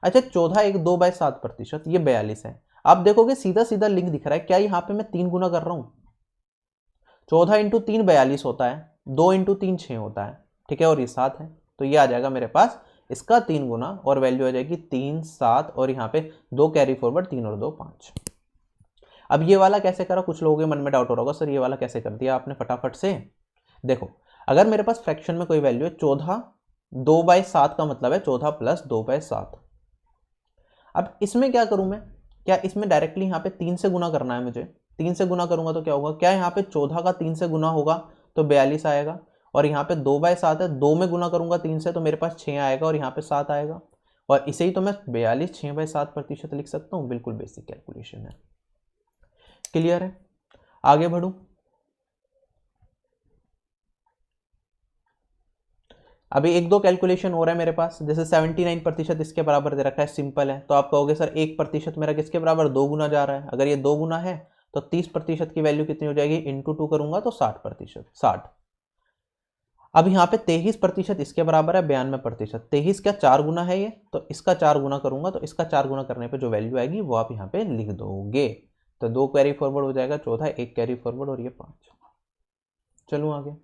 अच्छा, 14 ये 42 है। आप देखोगे सीधा सीधा लिंक दिख रहा है, क्या यहाँ पे मैं 3 गुना कर रहा हूँ, 14 × 3 42 होता है, 2 × 3 6 होता है, ठीक है, और ये 7 है, तो ये आ जाएगा मेरे पास इसका 3 गुना, और वैल्यू आ जाएगी 3 7, और यहाँ पे 2 कैरी फॉरवर्ड, 3 और 2 5। अब ये वाला कैसे करा, कुछ लोगों के मन में डाउट हो रहा होगा, सर ये वाला कैसे कर दिया आपने फटाफट से। देखो, अगर मेरे पास फ्रैक्शन में कोई वैल्यू है, 14 2/7 का मतलब है 14 + 2/7। अब इसमें क्या करूं मैं, क्या इसमें डायरेक्टली यहाँ पे 3 से गुना करना है मुझे, 3 से गुना करूंगा तो क्या होगा, क्या यहाँ पे 14 का 3 से गुना होगा तो 42 आएगा, और यहाँ पे 2/7 है, 2 में गुना करूंगा 3 से तो मेरे पास 6 आएगा, और यहाँ पे 7 आएगा, और इसे ही तो मैं 42 6/7% लिख सकता हूँ। बिल्कुल बेसिक कैलकुलेशन है। क्लियर है, आगे बढ़ूं। अभी एक दो कैलकुलेशन हो रहा है मेरे पास, जैसे 79% इसके बराबर दे रखा है, सिंपल है। तो आप कहोगे सर 1% मेरा किसके बराबर, 2 गुना जा रहा है। अगर ये 2 गुना है तो 30% की वैल्यू कितनी हो जाएगी, इंटू 2 करूंगा तो 60%, 60। अब यहाँ पे 23% इसके बराबर है 92%। 23 क्या 4 गुना है ये, तो इसका 4 गुना करूंगा तो इसका 4 गुना करने पे जो वैल्यू आएगी वो आप यहाँ पे लिख दोगे। तो 2 कैरी फॉरवर्ड हो जाएगा 14, 1 कैरी फॉरवर्ड और ये 5। चलो आगे।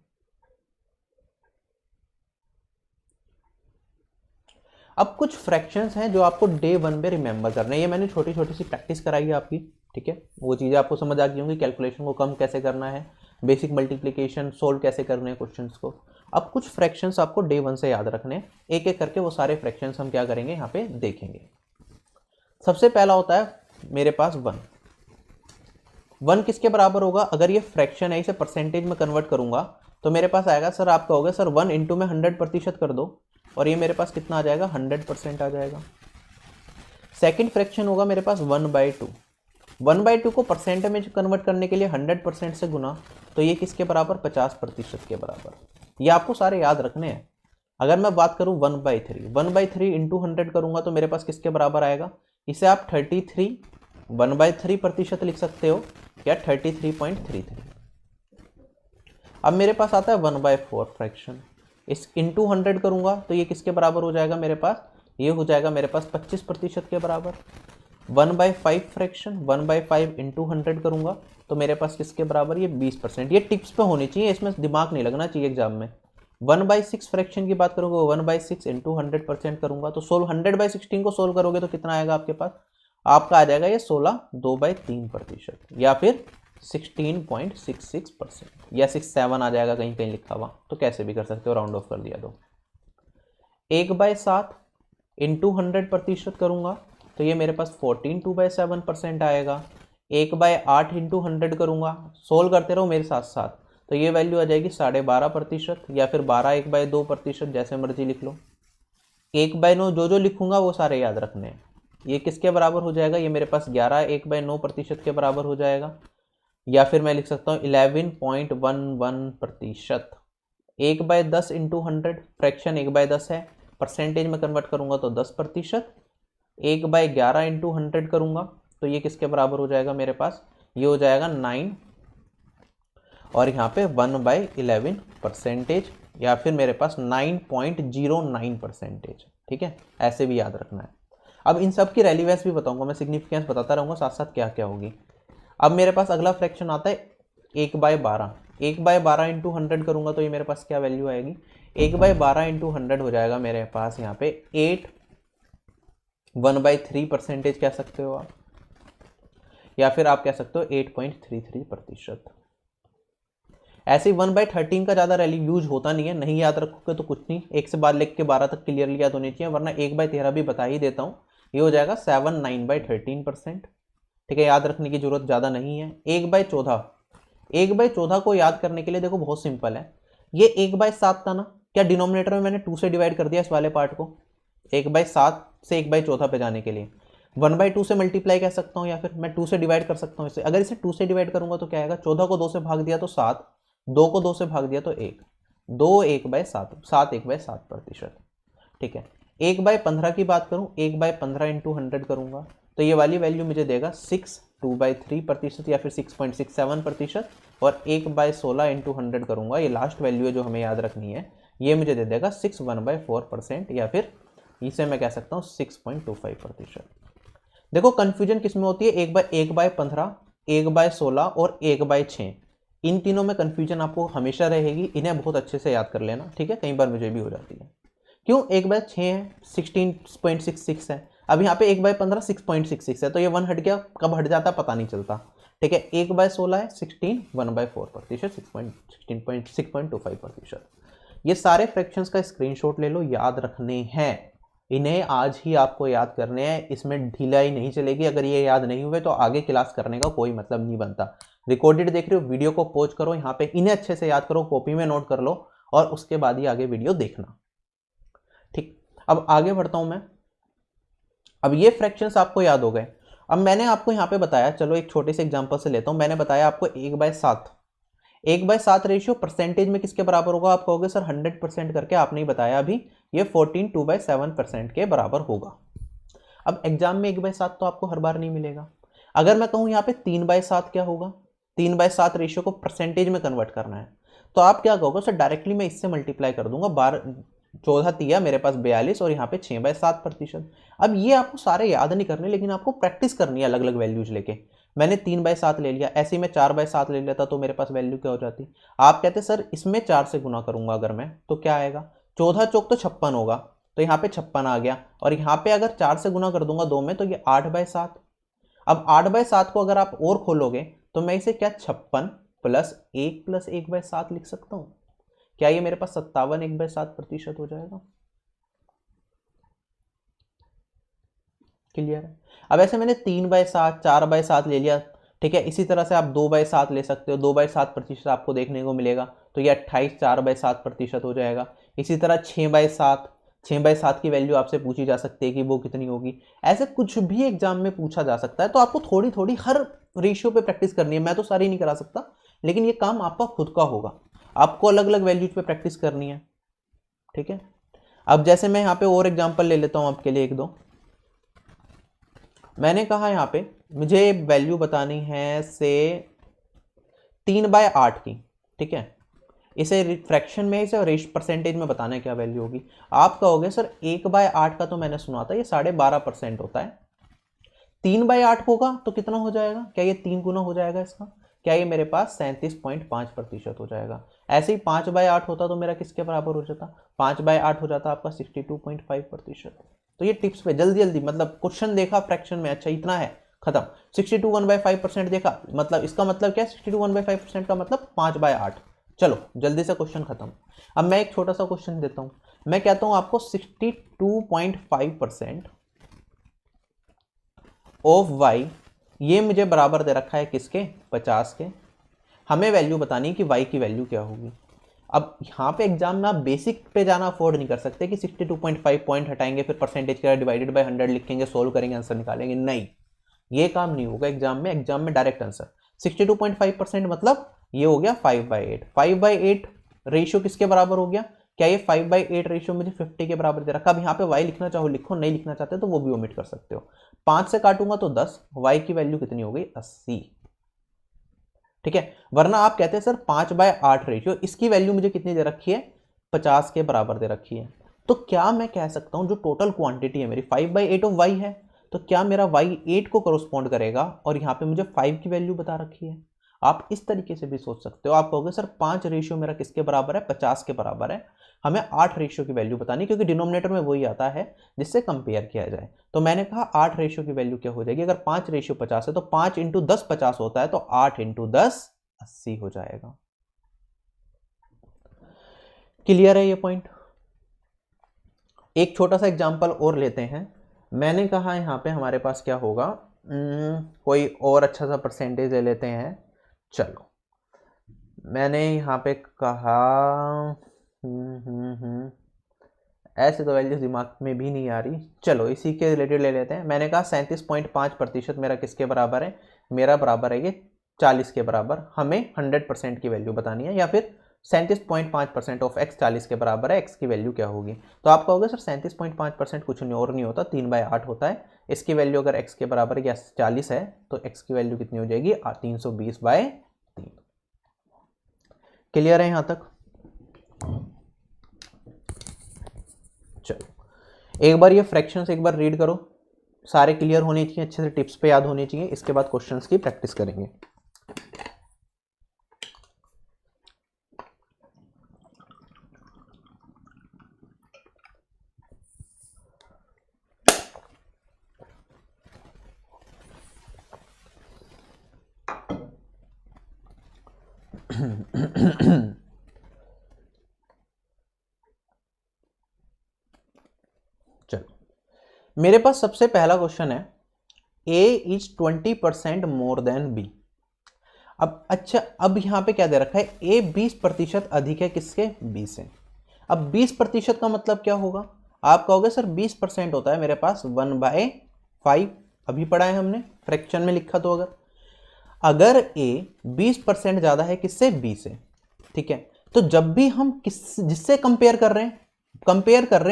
अब कुछ फ्रैक्शंस हैं जो आपको डे 1 पे रिमेंबर करने हैं। ये मैंने छोटी छोटी सी प्रैक्टिस कराई है आपकी, ठीक है। वो चीज़ें आपको समझ आ गई होंगी, कैलकुलेशन को कम कैसे करना है, बेसिक मल्टीप्लिकेशन सोल्व कैसे करने हैं क्वेश्चंस को। अब कुछ फ्रैक्शंस आपको डे 1 से याद रखने हैं, एक एक करके वो सारे फ्रैक्शंस हम क्या करेंगे यहाँ पे देखेंगे। सबसे पहला होता है मेरे पास 1। 1 किसके बराबर होगा, अगर ये फ्रैक्शन है इसे परसेंटेज में कन्वर्ट करूंगा तो मेरे पास आएगा, सर आप कहोगे सर 1 इंटू में 100% कर दो, और ये मेरे पास कितना आ जाएगा, 100% आ जाएगा। सेकंड फ्रैक्शन होगा मेरे पास 1/2। 1/2 को परसेंट में कन्वर्ट करने के लिए 100% से गुना, तो ये किसके बराबर, 50% के बराबर। ये आपको सारे याद रखने हैं। अगर मैं बात करूं 1/3, 1/3 इंटू 100 करूंगा तो मेरे पास किसके बराबर आएगा, इसे आप 33 1/3% लिख सकते हो या 33.33। अब मेरे पास आता है 1/4 फ्रैक्शन, इस इंटू 100 करूंगा तो ये किसके बराबर हो जाएगा मेरे पास, ये हो जाएगा मेरे पास 25% के बराबर। 1/5 फ्रैक्शन, 1/5 इंटू 100 करूंगा तो मेरे पास किसके बराबर, ये 20%। ये टिप्स पे होनी चाहिए, इसमें दिमाग नहीं लगना चाहिए एग्जाम में। 1/6 फ्रैक्शन की बात करूंगा, 1/6 इंटू 100% करूंगा तो 100/16 को सोल्व करोगे तो कितना आएगा आपके पास, आपका आ जाएगा ये 16 2/3%, या फिर 16.66%, या 67 आ जाएगा कहीं कहीं लिखा हुआ, तो कैसे भी कर सकते हो, राउंड ऑफ कर दिया। तो 1/7 इंटू 100% करूंगा तो ये मेरे पास 14 2/7% आएगा। 1/8 इंटू 100 करूंगा, सोल्व करते रहो मेरे साथ साथ, तो ये वैल्यू आ जाएगी 12.5%, या फिर 12 1/2%, जैसे मर्जी लिख लो। 1/9 जो जो लिखूंगा वो सारे याद रखने हैं। ये किसके बराबर हो जाएगा, ये मेरे पास 11 1/9% के बराबर हो जाएगा, या फिर मैं लिख सकता हूँ 11.11%। 1/10 इंटू 100, फ्रैक्शन 1/10 है, परसेंटेज में कन्वर्ट करूंगा तो 10%। 1/11 इंटू 100 करूंगा तो ये किसके बराबर हो जाएगा मेरे पास, ये हो जाएगा 9, और यहाँ पे 1/11%, या फिर मेरे पास 9.09%, ठीक है। ऐसे भी याद रखना है। अब इन सब की रेलिवेंस भी बताऊंगा मैं, सिग्निफिकेंस बताता रहूंगा साथ साथ क्या क्या होगी। अब मेरे पास अगला फ्रैक्शन आता है 1/12। 1/12 इंटू 100 करूंगा तो ये मेरे पास क्या वैल्यू आएगी, 1/12 इंटू 100 हो जाएगा मेरे पास यहाँ पे 8, 1/3% कह सकते हो आप, या फिर आप कह सकते हो 8.33%। ऐसे ही 1/13 का ज़्यादा रैली यूज होता नहीं है, नहीं याद रखोगे तो कुछ नहीं, 1 से बाद लेके 12 तक क्लियरली याद होनी चाहिए, वरना 1/13 भी बता ही देता हूँ, ये हो जाएगा 7 9/13%, ठीक है। याद रखने की जरूरत ज़्यादा नहीं है। 1/14, 1/14 को याद करने के लिए देखो बहुत सिंपल है, ये 1/7 था ना, क्या डिनोमिनेटर में मैंने 2 से डिवाइड कर दिया इस वाले पार्ट को, 1/7 से 1/14 पे जाने के लिए 1/2 से मल्टीप्लाई कह सकता हूँ, या फिर मैं 2 से डिवाइड कर सकता हूँ इसे। अगर इसे 2 से डिवाइड करूंगा तो क्या आएगा, 14 को 2 से भाग दिया तो 7, 2 को 2 से भाग दिया तो 1, 2 1/7, 7 1/7%, ठीक है। 1/15 की बात करूँ, 1/15 इंटू 100 करूंगा तो ये वाली वैल्यू मुझे देगा 6 2/3%, या फिर 6.67%, और 1/16 इंटू 100 करूंगा, ये लास्ट वैल्यू है जो हमें याद रखनी है, ये मुझे दे देगा 6 1/4%, या फिर इसे मैं कह सकता हूँ 6.25%। देखो कंफ्यूजन किसमें होती है, 1/15, 1/16 और 1/6, इन तीनों में कंफ्यूजन आपको हमेशा रहेगी, इन्हें बहुत अच्छे से याद कर लेना, ठीक है। कई बार मुझे भी हो जाती है, क्यों 1/6 है 16.66 है, अब यहाँ पे 1/15 6.66 है, तो ये 1 हट गया, कब हट जाता पता नहीं चलता, ठीक है। 1/16 है 16, 1/4%, 6.25%। ये सारे फ्रैक्शंस का स्क्रीनशॉट ले लो, याद रखने हैं, इन्हें आज ही आपको याद करने हैं, इसमें ढिलाई नहीं चलेगी। अगर ये याद नहीं हुए तो आगे क्लास करने का कोई मतलब नहीं बनता। रिकॉर्डेड देख रहे हो, वीडियो को पॉज करो, यहाँ पे इन्हें अच्छे से याद करो, कॉपी में नोट कर लो, और उसके बाद ही आगे वीडियो देखना, ठीक। अब आगे बढ़ता हूं मैं। अब ये फ्रैक्शंस आपको याद हो गए। अब मैंने आपको यहाँ पे बताया, चलो एक छोटे से एग्जांपल से लेता हूँ, मैंने बताया आपको 1/7, 1/7 रेशियो परसेंटेज में किसके बराबर होगा? आप कहोगे सर 100% करके आपने ही बताया अभी, ये 14 2/7% के बराबर होगा। अब एग्जाम में 1/7 तो आपको हर बार नहीं मिलेगा। अगर मैं कहूँ यहाँ पे 3/7 क्या होगा? 3/7 रेशियो को परसेंटेज में कन्वर्ट करना है, तो आप क्या कहोगे सर? डायरेक्टली मैं इससे मल्टीप्लाई कर दूंगा, 14 तिया मेरे पास 42 और यहाँ पे 6/7%। अब ये आपको सारे याद नहीं करने, लेकिन आपको प्रैक्टिस करनी है अलग अलग वैल्यूज लेके। मैंने 3/7 ले लिया, ऐसे ही मैं 4/7 ले लेता तो मेरे पास वैल्यू क्या हो जाती? आप कहते सर इसमें 4 से गुना करूंगा अगर मैं, तो क्या आएगा? 14 चौक तो 56 होगा, तो यहाँ पे 56 आ गया। और यहाँ पे अगर 4 से गुना कर दूंगा 2 में, तो ये 8/7। अब 8/7 को अगर आप और खोलोगे तो मैं इसे क्या 56 प्लस 1 प्लस 1/7 लिख सकता हूँ। क्या ये मेरे पास 57 1/7% हो जाएगा? क्लियर है? अब ऐसे मैंने 3/7 4/7 ले लिया, ठीक है। इसी तरह से आप 2/7 ले सकते हो, 2/7% आपको देखने को मिलेगा, तो ये 28 4/7% हो जाएगा। इसी तरह 6/7 की वैल्यू आपसे पूछी जा सकती है कि वो कितनी होगी। ऐसे कुछ भी एग्जाम में पूछा जा सकता है, तो आपको थोड़ी थोड़ी हर रेशियो पे प्रैक्टिस करनी है। मैं तो सारी नहीं करा सकता, लेकिन ये काम आपका खुद का होगा, आपको अलग अलग वैल्यूज पे प्रैक्टिस करनी है, ठीक है। अब जैसे मैं यहाँ पे और एग्जांपल ले लेता हूँ आपके लिए एक दो। मैंने कहा यहाँ पे मुझे वैल्यू बतानी है से 3/8 की, ठीक है। इसे फ्रैक्शन में, इसे परसेंटेज में बताना है क्या वैल्यू होगी। आप कहोगे सर 1/8 का तो मैंने सुना था ये 12.5% होता है, 3/8 होगा तो कितना हो जाएगा? क्या ये 3 गुना हो जाएगा इसका? क्या ये मेरे पास 37.5% हो जाएगा। ऐसे ही 5/8 होता तो मेरा किसके बराबर हो जाता? 5/8 हो जाता आपका 62.5%। तो ये टिप्स पे जल्दी जल्दी, मतलब क्वेश्चन देखा फ्रैक्शन में, अच्छा इतना है, खत्म। 62 1/5% देखा, मतलब इसका मतलब क्या? 62 1/5% का मतलब 5/8। चलो जल्दी से क्वेश्चन खत्म। अब मैं एक छोटा सा क्वेश्चन देता हूं, मैं कहता हूं आपको 62.5% ऑफ वाई, ये मुझे बराबर दे रखा है किसके? 50 के। हमें वैल्यू बतानी है कि वाई की वैल्यू क्या होगी। अब यहाँ पे एग्जाम में आप बेसिक पे जाना अफोर्ड नहीं कर सकते कि 62.5 पॉइंट हटाएंगे फिर परसेंटेज का डिवाइडेड बाय 100 लिखेंगे, सोल्व करेंगे, आंसर निकालेंगे। नहीं, ये काम नहीं होगा एग्जाम में। एग्जाम में डायरेक्ट आंसर 62.5% मतलब ये हो गया 5/8। 5/8 रेशियो किसके बराबर हो गया? क्या ये 5/8 रेशियो मुझे 50 के बराबर दे रखा? अब यहाँ पे y लिखना चाहो लिखो, नहीं लिखना चाहते तो वो भी ओमिट कर सकते हो। 5 से काटूंगा तो 10, y की वैल्यू कितनी हो गई? 80, ठीक है। वरना आप कहते हैं सर 5/8 रेशियो, इसकी वैल्यू मुझे कितनी दे रखी है? 50 के बराबर दे रखी है। तो क्या मैं कह सकता हूं जो टोटल क्वांटिटी है मेरी 5/8 ऑफ y है, तो क्या मेरा y 8 को करोस्पॉन्ड करेगा? और यहाँ पे मुझे 5 की वैल्यू बता रखी है। आप इस तरीके से भी सोच सकते हो। आप कहोगे सर 5 रेशियो मेरा किसके बराबर है? 50 के बराबर है। हमें 8 रेशियो की वैल्यू बतानी, क्योंकि डिनोमिनेटर में वही आता है जिससे कंपेयर किया जाए। तो मैंने कहा 8 रेशियो की वैल्यू क्या हो जाएगी? अगर 5 रेशियो 50 है तो 5 × 10 50 होता है, तो 8 × 10 80 हो जाएगा। क्लियर है ये पॉइंट? एक छोटा सा एग्जांपल और लेते हैं। मैंने कहा यहाँ पे हमारे पास क्या होगा, कोई और अच्छा सा परसेंटेज ले लेते हैं। चलो मैंने यहाँ पे कहा ऐसे तो वैल्यूज दिमाग में भी नहीं आ रही, चलो इसी के रिलेटेड ले लेते हैं। मैंने कहा 37.5% मेरा किसके बराबर है? मेरा बराबर है ये 40 के बराबर। हमें 100% की वैल्यू बतानी है, या फिर 37.5% ऑफ x 40 के बराबर है, x की वैल्यू क्या होगी? तो आप कहोगे सर 37.5% कुछ नहीं और नहीं होता, 3/8 होता है। इसकी वैल्यू अगर x के बराबर या 40 है तो x की वैल्यू कितनी हो जाएगी? 320/3। क्लियर है यहाँ तक? चलो एक बार ये फ्रैक्शंस एक बार रीड करो, सारे क्लियर होने चाहिए, अच्छे से टिप्स पे याद होने चाहिए। इसके बाद क्वेश्चंस की प्रैक्टिस करेंगे। चलो मेरे पास सबसे पहला क्वेश्चन है, a is 20% more than b। अब अच्छा, अब यहां पे क्या दे रखा है? a 20% अधिक है किसके? b से। अब 20% का मतलब क्या होगा? आप कहोगे सर 20% होता है मेरे पास 1/5, अभी पढ़ा है हमने, फ्रैक्शन में लिखा तो अगर। अगर ए 20% ज़्यादा है किससे, बी से, ठीक है। तो जब भी हम जिससे कंपेयर कर रहे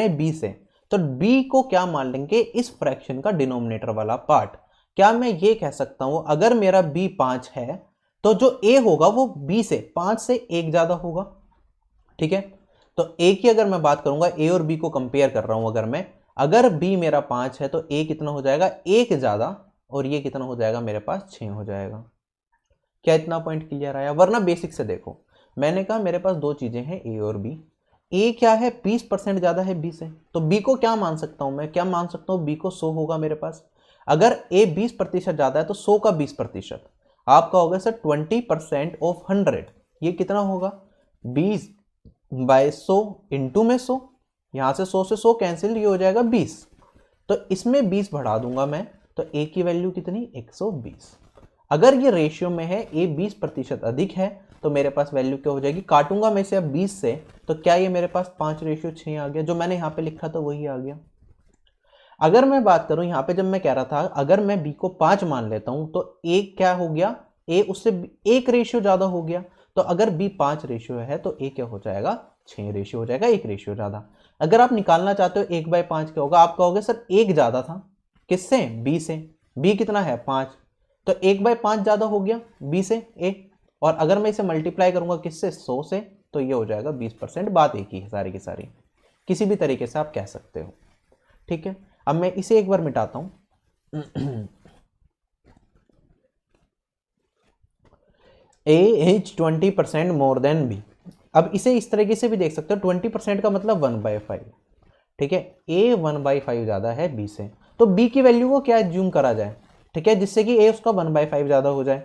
हैं बी से, तो बी को क्या मान लेंगे, इस फ्रैक्शन का डिनोमिनेटर वाला पार्ट। क्या मैं ये कह सकता हूं, अगर मेरा बी 5 है तो जो ए होगा वो बी से 5 से 1 ज़्यादा होगा, ठीक है। तो ए की अगर मैं बात करूंगा, ए और बी को कंपेयर कर रहा हूं अगर मैं, अगर बी मेरा 5 है तो ए कितना हो जाएगा, 1 ज़्यादा, और ये कितना हो जाएगा मेरे पास, 6 हो जाएगा। क्या इतना पॉइंट क्लियर आया? वरना बेसिक से देखो, मैंने कहा मेरे पास दो चीजें हैं, ए और बी। ए क्या है, 20% ज्यादा है बी से, तो बी को क्या मान सकता हूं मैं, क्या मान सकता हूं, बी को 100 होगा मेरे पास। अगर ए 20% ज्यादा है तो 100 का 20%, आपका होगा सर 20% ऑफ 100, ये कितना होगा, 20/100 इंटू में 100, यहां से 100 से 100 कैंसिल, ये हो जाएगा 20। तो इसमें 20 बढ़ा दूंगा मैं, तो ए की वैल्यू कितनी, 120। अगर ये रेशियो में है, ए 20% अधिक है, तो मेरे पास वैल्यू क्या हो जाएगी, काटूंगा मैं इसे अब 20 से, तो क्या ये मेरे पास 5/6 आ गया, जो मैंने यहाँ पे लिखा था वही आ गया। अगर मैं बात करूं यहाँ पे, जब मैं कह रहा था अगर मैं बी को 5 मान लेता हूं तो ए क्या हो गया, ए उससे 1 रेशियो ज्यादा हो गया। तो अगर बी 5 रेशियो है तो ए क्या हो जाएगा, 6 रेशियो हो जाएगा, 1 रेशियो ज्यादा। अगर आप निकालना चाहते हो 1/5 क्या होगा, आपका होगा सर 1 ज्यादा था किससे, बी से, बी कितना है 5, तो 1/5 ज्यादा हो गया बी से ए, और अगर मैं इसे मल्टीप्लाई करूंगा किससे, 100 से, तो ये हो जाएगा 20%। बात एक ही है सारी की सारी, किसी भी तरीके से आप कह सकते हो, ठीक है। अब मैं इसे एक बार मिटाता हूं, ए इज 20% मोर देन बी। अब इसे इस तरीके से भी देख सकते हो, 20% का मतलब 1/5, ठीक है। ए 1/5 ज्यादा है बी से, तो बी की वैल्यू को क्या एज्यूम करा जाए, ठीक है, जिससे कि ए उसका 1/5 ज्यादा हो जाए।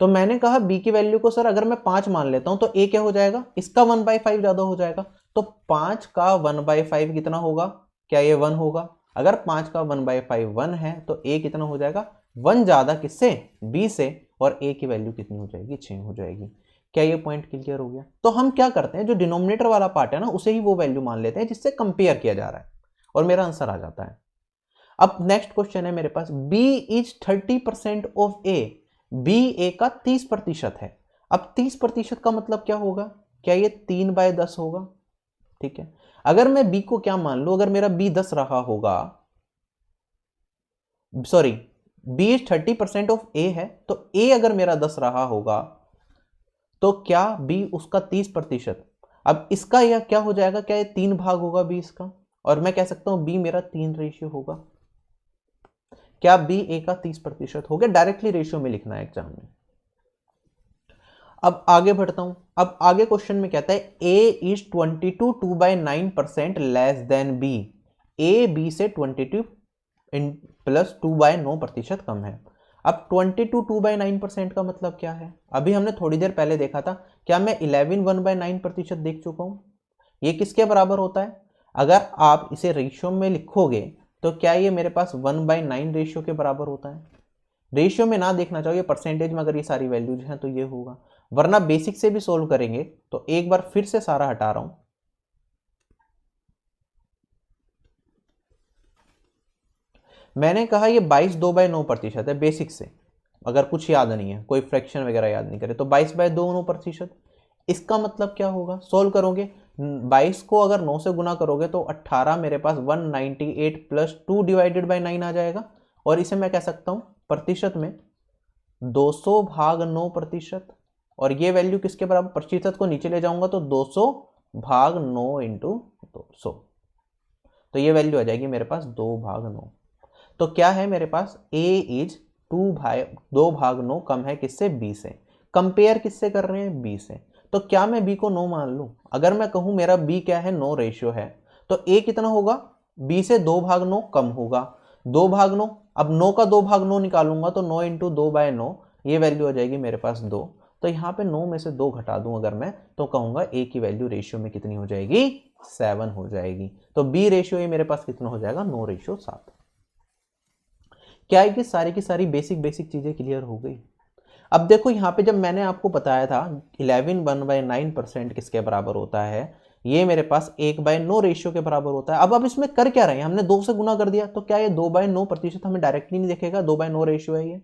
तो मैंने कहा बी की वैल्यू को सर अगर मैं 5 मान लेता हूं तो ए क्या हो जाएगा, इसका 1/5 ज्यादा हो जाएगा। तो 5 का 1/5 कितना होगा, क्या ये 1 होगा। अगर 5 का 1/5 1 है तो ए कितना हो जाएगा, 1 ज्यादा किससे, बी से, और ए की वैल्यू कितनी हो जाएगी, 6 हो जाएगी। क्या ये पॉइंट क्लियर हो गया? तो हम क्या करते हैं, जो डिनोमिनेटर वाला पार्ट है ना, उसे ही वो वैल्यू मान लेते हैं जिससे कंपेयर किया जा रहा है, और मेरा आंसर आ जाता है। अब नेक्स्ट क्वेश्चन है मेरे पास, b is 30% of A, B A का 30% है। अब 30% का मतलब क्या होगा, क्या ये 3/10 होगा, ठीक है। अगर मैं b को क्या मान लूं, अगर मेरा b 10 रहा होगा, सॉरी, b इज 30% ऑफ ए है, तो a अगर मेरा 10 रहा होगा तो क्या b उसका 30%, अब इसका यह क्या हो जाएगा, क्या ये 3 भाग होगा b इसका, और मैं कह सकता हूं b मेरा 3 रेशियो होगा। क्या बी ए का 30% हो गया, डायरेक्टली रेशियो में लिखना है एग्जाम में। अब आगे बढ़ता हूं, अब आगे क्वेश्चन में कहता है A is 22 2/9% less than B, A B से 22 प्लस 2/9% कम है। अब 22 2/9% का मतलब क्या है, अभी हमने थोड़ी देर पहले देखा था, क्या मैं 11 1/9% देख चुका हूं, ये किसके बराबर होता है। अगर आप इसे रेशियो में लिखोगे तो क्या ये मेरे पास 1/9 रेशियो के बराबर होता है। रेशियो में ना देखना चाहिए, परसेंटेज में अगर ये सारी वैल्यूज हैं तो ये होगा, वरना बेसिक से भी सोल्व करेंगे। तो एक बार फिर से सारा हटा रहा हूं, मैंने कहा ये 22 2/9% है बेसिक से, अगर कुछ याद नहीं है, कोई फ्रैक्शन वगैरह याद नहीं करे, तो 22/2/9%। इसका मतलब क्या होगा, सोल्व करोगे 22 को अगर 9 से गुना करोगे तो 18 मेरे पास 198 प्लस 2/9 आ जाएगा, और इसे मैं कह सकता हूं प्रतिशत में 200/9%, और ये वैल्यू किसके बराबर, प्रतिशत को नीचे ले जाऊंगा तो 200/9 इंटू 200, तो ये वैल्यू आ जाएगी मेरे पास 2/9। तो क्या है मेरे पास, a इज 2/9 कम है किससे, b से। कंपेयर किससे कर रहे हैं, b से। तो क्या मैं b को 9 मान लूं, अगर मैं कहूं मेरा b क्या है, 9 रेशियो है, तो a कितना होगा, b से 2/9 कम होगा, 2/9। अब 9 का 2/9 निकालूंगा तो 9 इंटू 2/9, ये वैल्यू आ जाएगी मेरे पास 2। तो यहाँ पे 9 में से 2 घटा दूं अगर मैं, तो कहूंगा a की वैल्यू रेशियो में कितनी हो जाएगी, 7 हो जाएगी। तो b रेशियो ये मेरे पास कितना हो जाएगा, 9/7। क्या है कि सारी की सारी बेसिक चीजें क्लियर हो गई। अब देखो यहाँ पे जब मैंने आपको बताया था 11 1/9% किसके बराबर होता है, ये मेरे पास 1/9 रेशियो के बराबर होता है। अब इसमें कर क्या रहे हैं, हमने 2 से गुना कर दिया, तो क्या ये 2/9% हमें डायरेक्टली नहीं देखेगा, 2/9 रेशियो है ये।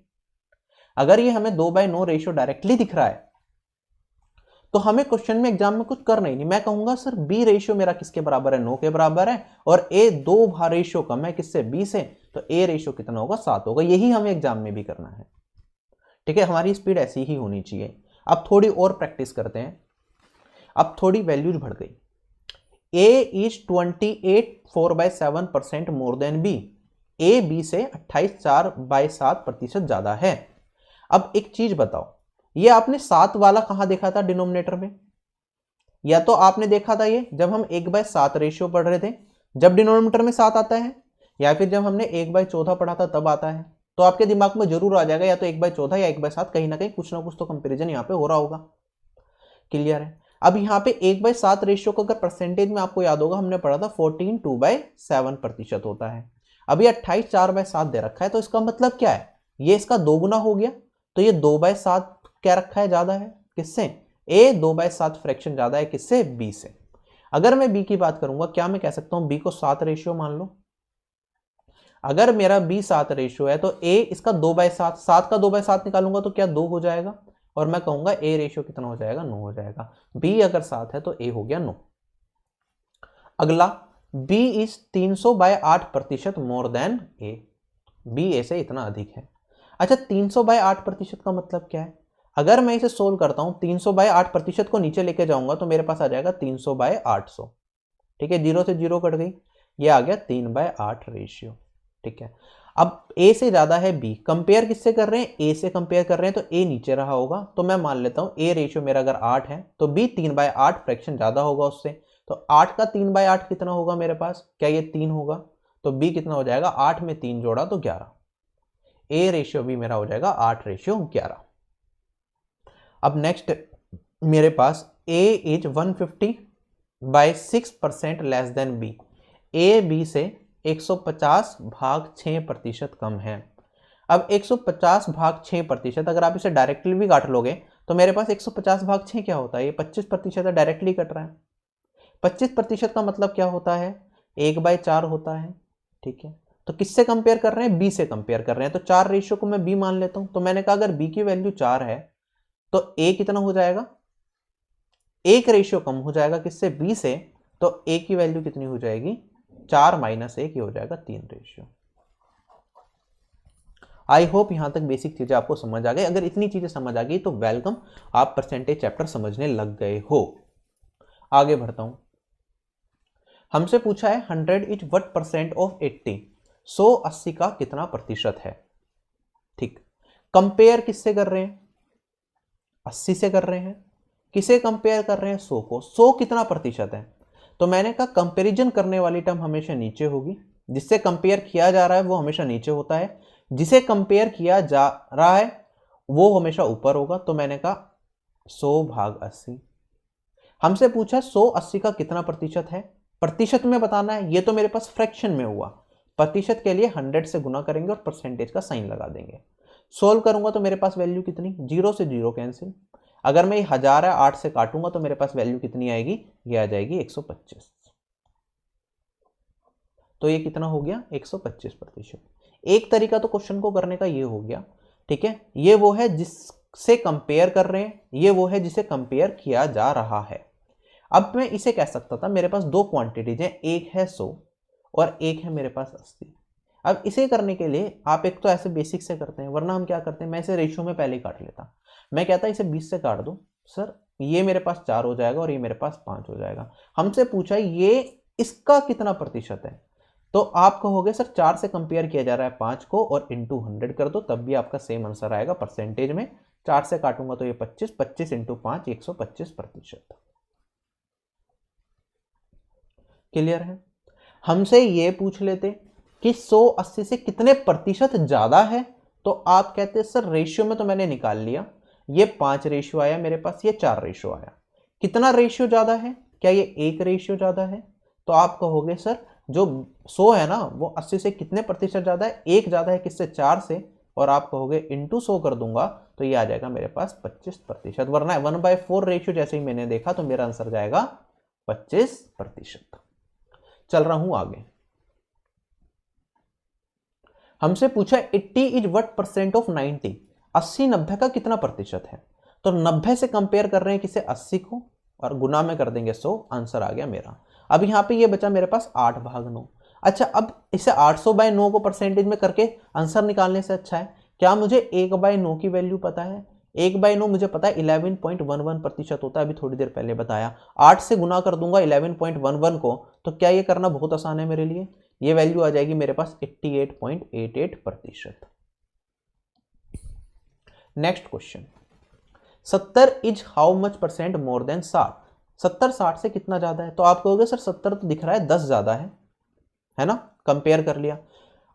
अगर ये हमें 2/9 रेशियो डायरेक्टली दिख रहा है तो हमें क्वेश्चन में एग्जाम में कुछ करना ही नहीं। मैं कहूंगा सर बी रेशियो मेरा किसके बराबर है, 9 के बराबर है, और ए 2 रेशियो कम है किससे, बी से, तो ए रेशियो कितना होगा, 7 होगा। यही हमें एग्जाम में भी करना है, ठीक है। हमारी स्पीड ऐसी ही होनी चाहिए। अब थोड़ी और प्रैक्टिस करते हैं। अब थोड़ी वैल्यूज बढ़ गई। A is 28 4/7% more than B. A B से 28 4/7% ज्यादा है। अब एक चीज बताओ, ये आपने 7 वाला कहां देखा था डिनोमिनेटर में? या तो आपने देखा था ये जब हम 1/7 रेशियो पढ़ रहे थे, जब डिनोमिनेटर में 7 आता है, या फिर जब हमने 1/14 पढ़ा था तब आता है। तो आपके दिमाग में जरूर आ जाएगा या तो 1/14 या 1/7, कहीं ना कहीं कुछ ना कुछ तो कंपेरिजन यहाँ पे हो रहा होगा। क्लियर है? अब यहाँ पे 1/7 रेशियो को अगर परसेंटेज में आपको याद होगा, हमने पढ़ा था 14 2/7% होता है। अभी 28 4/7 दे रखा है, तो इसका मतलब क्या है, ये इसका 2 गुना हो गया। तो ये 2/7 क्या रखा है, ज्यादा है किससे, ए 2/7 फ्रैक्शन ज्यादा है किससे, बी से। अगर मैं बी की बात करूंगा, क्या मैं कह सकता हूं बी को 7 रेशियो मान लो? अगर मेरा बी 7 रेशियो है तो ए इसका 2/7, 7 का 2/7 निकालूंगा तो क्या 2 हो जाएगा, और मैं कहूंगा ए रेशियो कितना हो जाएगा, 9 हो जाएगा। बी अगर 7 है तो ए हो गया 9। अगला, B is 300/8% more than A. B A से इतना अधिक है। अच्छा, 300/8% का मतलब क्या है? अगर मैं इसे सोल्व करता हूं, 300/8% को नीचे लेके जाऊंगा तो मेरे पास आ जाएगा 300/800। ठीक है, 0 से 0 कट गई, ये आ गया 3/8 रेशियो। ठीक है, अब ए से ज्यादा है बी, कंपेयर किससे कर रहे हैं, ए से कंपेयर कर रहे हैं, तो ए नीचे रहा होगा। तो मैं मान लेता हूं ए रेशियो मेरा अगर 8 है तो बी 3/8 फ्रैक्शन ज्यादा होगा उससे। तो 8 का 3/8 कितना होगा मेरे पास, क्या ये 3 होगा? तो बी कितना हो जाएगा, 8 में 3 जोड़ा तो 11। ए रेशियो भी मेरा हो जाएगा 8:11। अब नेक्स्ट मेरे पास A is 150/6% less than B. A B से 150/6% कम है। अब 150/6%, अगर आप इसे डायरेक्टली भी काट लोगे तो मेरे पास 150/6 क्या होता है, ये 25% डायरेक्टली कट रहा है। 25% का मतलब क्या होता है, 1/4 होता है। ठीक है, तो किससे कंपेयर कर रहे हैं, बी से कंपेयर कर रहे हैं। तो 4 रेशियो को मैं बी मान लेता हूं। तो मैंने कहा अगर बी की वैल्यू 4 है तो ए कितना हो जाएगा, 1 रेशियो कम हो जाएगा किससे, बी से। तो ए की वैल्यू कितनी हो जाएगी, 4 - 1 हो जाएगा 3 रेशियो। आई होप यहां तक बेसिक चीजें आपको समझ आ गई। अगर इतनी चीजें समझ आ गई तो वेलकम, आप परसेंटेज चैप्टर समझने लग गए हो। आगे बढ़ता हूं। हमसे पूछा है 100 इज व्हाट परसेंट ऑफ 80। 100 80 का कितना प्रतिशत है। ठीक, कंपेयर किससे कर रहे हैं, 80 से कर रहे हैं। किसे कंपेयर कर रहे हैं, 100 को। 100 कितना प्रतिशत है, तो मैंने कहा कंपैरिजन करने वाली टर्म हमेशा नीचे होगी। जिससे कंपेयर किया जा रहा है वो हमेशा नीचे होता है, जिसे कंपेयर किया जा रहा है वो हमेशा ऊपर होगा। तो मैंने कहा 100/80। हमसे पूछा 100 80 का कितना प्रतिशत है, प्रतिशत में बताना है। ये तो मेरे पास फ्रैक्शन में हुआ, प्रतिशत के लिए 100 से गुना करेंगे और परसेंटेज का साइन लगा देंगे। सोल्व करूंगा तो मेरे पास वैल्यू कितनी, 0 से 0 कैंसिल। अगर मैं 1000 है 8 से काटूंगा तो मेरे पास वैल्यू कितनी आएगी, ये आ जाएगी 125। तो ये कितना हो गया, 125%। एक तरीका तो क्वेश्चन को करने का ये हो गया। ठीक है, ये वो है जिससे कंपेयर कर रहे हैं, ये वो है जिसे कंपेयर किया जा रहा है। अब मैं इसे कह सकता था मेरे पास 2 क्वांटिटीज हैं, एक है 100 और एक है मेरे पास 80। अब इसे करने के लिए आप एक तो ऐसे बेसिक से करते हैं, वरना हम क्या करते हैं, मैं इसे रेशियो में पहले ही काट लेता। मैं कहता इसे 20 से काट दो सर, ये मेरे पास 4 हो जाएगा और ये मेरे पास 5 हो जाएगा। हमसे पूछा ये इसका कितना प्रतिशत है, तो आप कहोगे सर 4 से कंपेयर किया जा रहा है 5 को और इंटू 100 कर दो, तब भी आपका सेम आंसर आएगा परसेंटेज में। 4 से काटूंगा तो ये 25, 25 इंटू 5 125%। क्लियर है? हमसे ये पूछ लेते कि 100 80 से कितने प्रतिशत ज्यादा है, तो आप कहते सर रेशियो में तो मैंने निकाल लिया, ये 5 रेशियो आया मेरे पास, ये 4 रेशियो आया। कितना रेशियो ज्यादा है, क्या ये 1 रेशियो ज्यादा है? तो आप कहोगे सर जो 100 है ना वो 80 से कितने प्रतिशत ज्यादा है, 1 ज्यादा है किससे, 4 से। और आप कहोगे इंटू 100 कर दूंगा तो ये आ जाएगा मेरे पास 25%। वरना 1/4 रेशियो जैसे ही मैंने देखा तो मेरा आंसर जाएगा 25%। चल रहा हूं आगे। हमसे पूछा 80 इज व्हाट परसेंट ऑफ 90। 80 90 का कितना प्रतिशत है? तो 90 से कंपेयर कर रहे हैं किसे? 80 को, और गुना में कर देंगे 100, आंसर आ गया मेरा। अब यहाँ पे ये बचा मेरे पास 8/9। अच्छा, अब इसे 800/9 को परसेंटेज में करके आंसर निकालने से अच्छा है क्या मुझे 1/9 की वैल्यू पता है? 1/9 मुझे पता है 11.11% होता है, अभी थोड़ी देर पहले बताया। 8 से गुना कर दूंगा 11.11 को, तो क्या ये करना बहुत आसान है मेरे लिए? ये वैल्यू आ जाएगी मेरे पास 88.88%। Next question, 70 is how much percent more than 60? 70 60 से कितना ज्यादा है? तो आप कहोगे सर 70 तो दिख रहा है 10 ज्यादा है ना, कंपेयर कर लिया।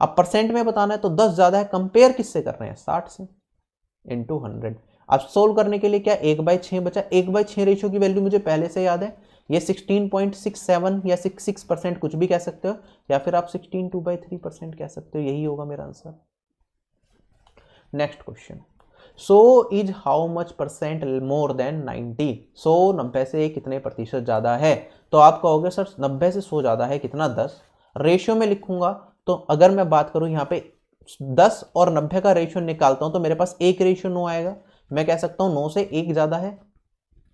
अब परसेंट में बताना है तो 10 ज्यादा है, कंपेयर किससे कर रहे हैं? 60 से, इंटू 100। अब सोल्व करने के लिए क्या 1/6 बचा? 1/6 रेशियो की वैल्यू मुझे पहले से याद है, ये 16.67 या 66% कुछ भी कह सकते हो, या फिर आप 16/2/3% कह सकते हो, यही होगा मेरा answer. Next question, 100 is how much percent more than 90? 100 90 से कितने प्रतिशत ज्यादा है? तो आप कहोगे सर 90 से 100 ज्यादा है कितना? 10। रेशियो में लिखूंगा तो अगर मैं बात करूं यहाँ पे 10 और 90 का रेशियो निकालता हूं तो मेरे पास 1:9 आएगा। मैं कह सकता हूं 9 से 1 ज्यादा है,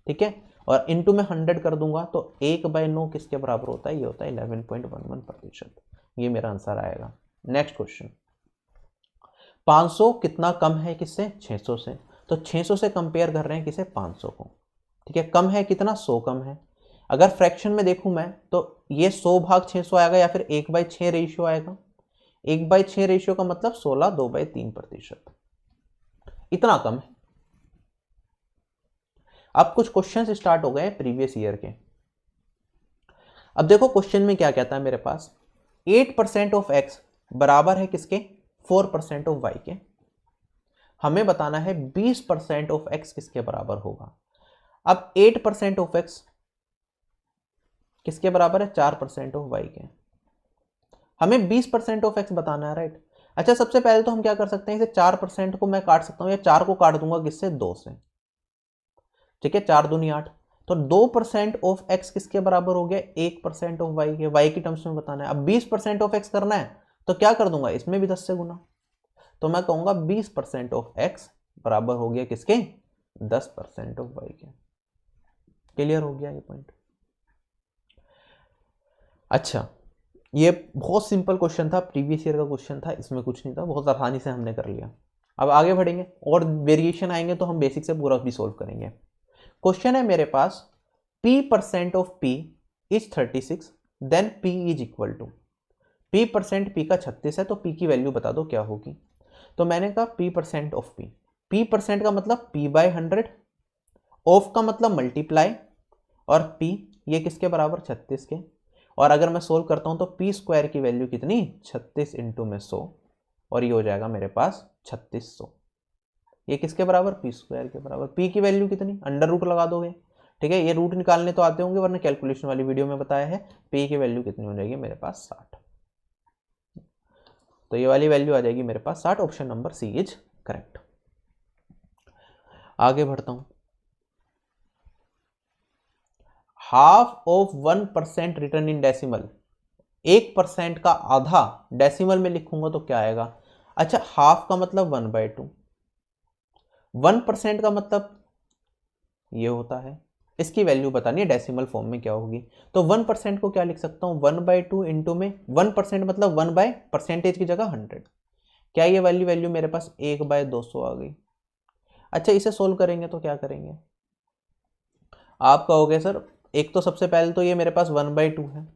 ठीक है, और इंटू में 100 कर दूंगा तो 1/9 किसके बराबर होता है? ये होता है 11.11%। ये मेरा आंसर आएगा। नेक्स्ट क्वेश्चन, 500 कितना कम है किससे? 600 से। तो 600 से कंपेयर कर रहे हैं किसे? 500 को, ठीक है। कम है कितना? 100 कम है। अगर फ्रैक्शन में देखूं मैं तो ये 100/600 आएगा या फिर 1/6 रेशियो आएगा। 1/6 रेशियो का मतलब 16 2/3%, इतना कम है। अब कुछ क्वेश्चन स्टार्ट हो गए प्रीवियस ईयर के। अब देखो क्वेश्चन में क्या कहता है मेरे पास, 8% ऑफ एक्स बराबर है किसके? 4% ऑफ वाई के। हमें बताना है 20% ऑफ एक्स किसके बराबर होगा। अब 8% ऑफ एक्स किसके बराबर है? 4% ऑफ वाई के। हमें 20% ऑफ एक्स बताना है, राइट। अच्छा, सबसे पहले तो हम क्या कर सकते हैं, इसे 4% को मैं काट सकता हूं, या 4 को काट दूंगा किससे? 2 से, ठीक है। 4 दूनी 8, तो 2% ऑफ एक्स किसके बराबर हो गया? 1% ऑफ वाई के। वाई की टर्म्स में बताना है। अब 20% ऑफ एक्स करना है तो क्या कर दूंगा? इसमें भी 10 से गुना, तो मैं कहूंगा 20% ऑफ एक्स बराबर हो गया किसके? 10% ऑफ वाई के। क्लियर हो गया ये पॉइंट? अच्छा, ये बहुत सिंपल क्वेश्चन था, प्रीवियस ईयर का क्वेश्चन था, इसमें कुछ नहीं था, बहुत आसानी से हमने कर लिया। अब आगे बढ़ेंगे और वेरिएशन आएंगे तो हम बेसिक से पूरा भी सोल्व करेंगे। क्वेश्चन है मेरे पास, p% of p is 36, then p is equal to, p% p का 36 है तो p की वैल्यू बता दो क्या होगी। तो मैंने कहा p% ऑफ p, p% का मतलब p/100, ऑफ का मतलब मल्टीप्लाई, और p ये किसके बराबर? 36 के। और अगर मैं सोल्व करता हूं तो p² की वैल्यू कितनी? 36 इंटू में 100, और ये हो जाएगा मेरे पास 3600। ये किसके बराबर? p² के बराबर। p की वैल्यू कितनी? अंडर रूट लगा दोगे, ठीक है। ये रूट निकालने तो आते होंगे, वरना कैलकुलेशन वाली वीडियो में बताया है। p की वैल्यू कितनी हो जाएगी मेरे पास? 60। तो ये वाली वैल्यू आ जाएगी मेरे पास 60। Option number C is correct. आगे बढ़ता हूं, half of 1% return in decimal, 1% का आधा डेसिमल में लिखूंगा तो क्या आएगा? अच्छा, हाफ का मतलब 1/2, 1% का मतलब ये होता है, इसकी वैल्यू बतानी है डेसिमल फॉर्म में क्या होगी। तो 1% को क्या लिख सकता हूं? 1/2 इंटू में 1% मतलब 1/% की जगह 100। क्या ये वाली वैल्यू मेरे पास 1/200 आ गई। अच्छा, इसे सोल्व करेंगे तो क्या करेंगे? आप कहोगे सर एक तो सबसे पहले तो ये मेरे पास 1/2 है,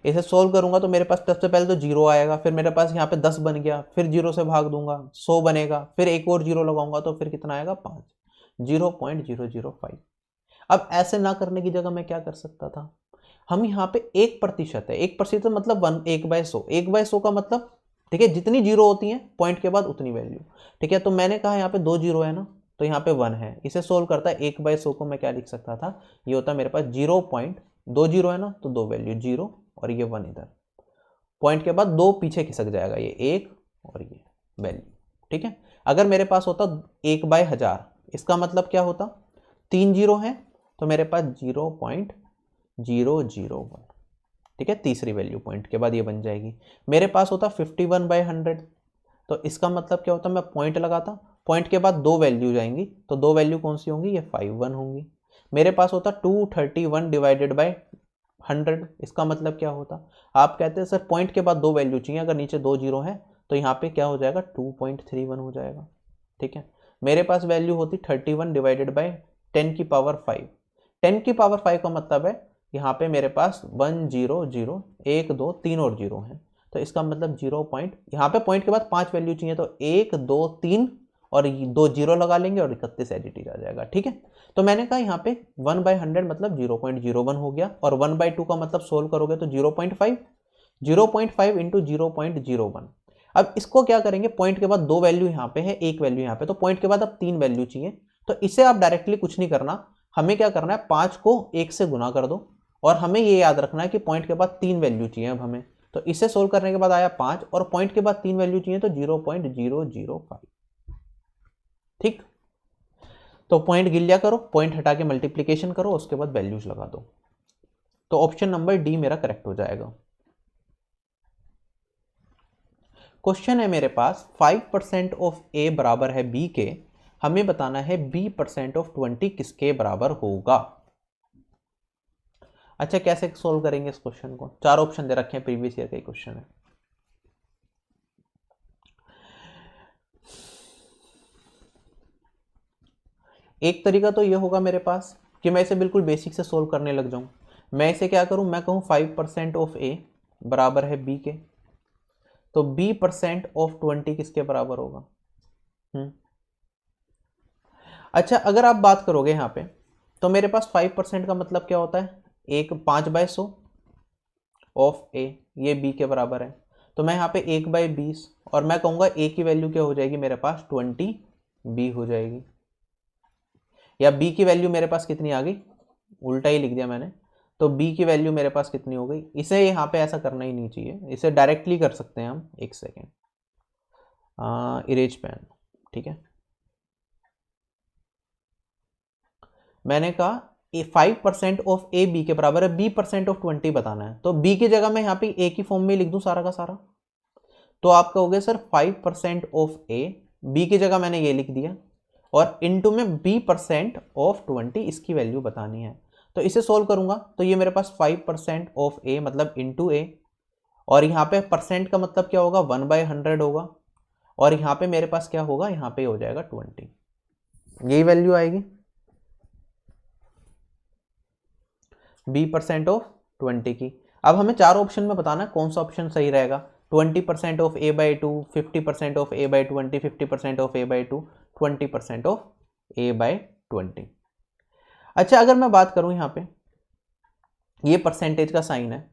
इसे सोल्व करूंगा तो मेरे पास सबसे पहले तो 0 आएगा, फिर मेरे पास यहाँ पे 10 बन गया, फिर 0 से भाग दूंगा 100 बनेगा, फिर एक और 0 लगाऊंगा तो फिर कितना आएगा? 5, 0.005। अब ऐसे ना करने की जगह मैं क्या कर सकता था, हम यहाँ पे 1% है, 1% मतलब 1/100, 1/100 का मतलब, ठीक है, जितनी जीरो होती है पॉइंट के बाद उतनी वैल्यू, ठीक है। तो मैंने कहा यहाँ पे 2 जीरो है ना, तो यहाँ पे 1 है, इसे सोल्व करता है 1/100 को मैं क्या लिख सकता था? ये होता है मेरे पास 0.2 जीरो है ना, तो 2 वैल्यू 0 और ये 1 इधर, पॉइंट के बाद 2 पीछे खिसक जाएगा, ये 1 और ये वैल्यू, ठीक है। अगर मेरे पास होता 1/1000, इसका मतलब क्या होता? 3 जीरो है तो मेरे पास 0.001, ठीक है, तीसरी वैल्यू पॉइंट के बाद ये बन जाएगी। मेरे पास होता 51/100, तो इसका मतलब क्या होता, मैं पॉइंट लगाता, पॉइंट के बाद 2 वैल्यू जाएंगी, तो 2 वैल्यू कौन सी होंगी, ये 51 होंगी। मेरे पास होता 231 डिवाइडेड बाय 100, इसका मतलब क्या होता, आप कहते हैं सर पॉइंट के बाद 2 वैल्यू चाहिए, अगर नीचे 2 जीरो है तो यहाँ पे क्या हो जाएगा 2.31 हो जाएगा। ठीक है, मेरे पास वैल्यू होती 31 डिवाइडेड बाय 10 की पावर 5। 10 की पावर 5 का मतलब है यहाँ पे मेरे पास 1 0 0 1 2 3 और जीरो है, तो इसका मतलब 0 पॉइंट, यहाँ पे पॉइंट के बाद 5 वैल्यू चाहिए, तो 1 2 3 और 2 जीरो लगा लेंगे और 31 एज इट इज आ जाएगा। ठीक है, तो मैंने कहा यहाँ पे 1/100 मतलब 0.01 हो गया, और 1/2 का मतलब सोल्व करोगे तो 0.5, 0.5 इंटू 0.01। अब इसको क्या करेंगे, पॉइंट के बाद 2 वैल्यू यहाँ पे है, 1 वैल्यू यहाँ पे, तो पॉइंट के बाद अब 3 वैल्यू चाहिए, तो इसे आप डायरेक्टली कुछ नहीं करना, हमें क्या करना है 5 को 1 से गुना कर दो, और हमें ये याद रखना है कि पॉइंट के बाद 3 वैल्यू चाहिए अब हमें, तो इसे सोल्व करने के बाद आया 5 और पॉइंट के बाद 3 वैल्यू चाहिए तो 0.005। ठीक, तो पॉइंट गिन लिया करो, पॉइंट हटा के मल्टीप्लीकेशन करो, उसके बाद वैल्यूज लगा दो, तो ऑप्शन नंबर डी मेरा करेक्ट हो जाएगा। क्वेश्चन है मेरे पास 5% ऑफ ए बराबर है बी के, हमें बताना है b% ऑफ 20 किसके बराबर होगा। अच्छा, कैसे सोल्व करेंगे इस क्वेश्चन को, 4 ऑप्शन दे रखे हैं, प्रीवियस ईयर का क्वेश्चन है। एक तरीका तो ये होगा मेरे पास कि मैं इसे बिल्कुल बेसिक से सोल्व करने लग जाऊं। मैं इसे क्या करूं, मैं कहूं 5% ऑफ ए बराबर है बी के, तो b% ऑफ 20 किसके बराबर होगा। अच्छा, अगर आप बात करोगे यहाँ पे तो मेरे पास 5% का मतलब क्या होता है, 5/100 ऑफ ए, ये बी के बराबर है, तो मैं यहाँ पे 1/20, और मैं कहूँगा ए की वैल्यू क्या हो जाएगी मेरे पास 20 बी हो जाएगी, या बी की वैल्यू मेरे पास कितनी आ गई, उल्टा ही लिख दिया मैंने, तो बी की वैल्यू मेरे पास कितनी हो गई। इसे यहाँ पे ऐसा करना ही नहीं चाहिए, इसे डायरेक्टली कर सकते हैं हम। एक सेकेंड, इरेज पेन। ठीक है, मैंने कहा 5% ऑफ ए बी के बराबर है, b% ऑफ 20 बताना है, तो b की जगह मैं यहाँ पे a की फॉर्म में लिख दूं सारा का सारा, तो आप कहोगे सर 5% ऑफ ए, b की जगह मैंने ये लिख दिया, और इनटू में b% ऑफ 20 इसकी वैल्यू बतानी है, तो इसे सोल्व करूंगा तो ये मेरे पास 5% ऑफ ए मतलब इंटू ए, और यहाँ पे परसेंट का मतलब क्या होगा 1/100 होगा, और यहाँ पे मेरे पास क्या होगा, यहाँ पे हो जाएगा 20, यही वैल्यू आएगी b% ऑफ 20 की। अब हमें 4 ऑप्शन में बताना है कौन सा ऑप्शन सही रहेगा, 20% of a/2, 50% of a/20, 50% of a/2, 20% of a/20। अच्छा, अगर मैं बात करूं यहाँ पे ये परसेंटेज का साइन है,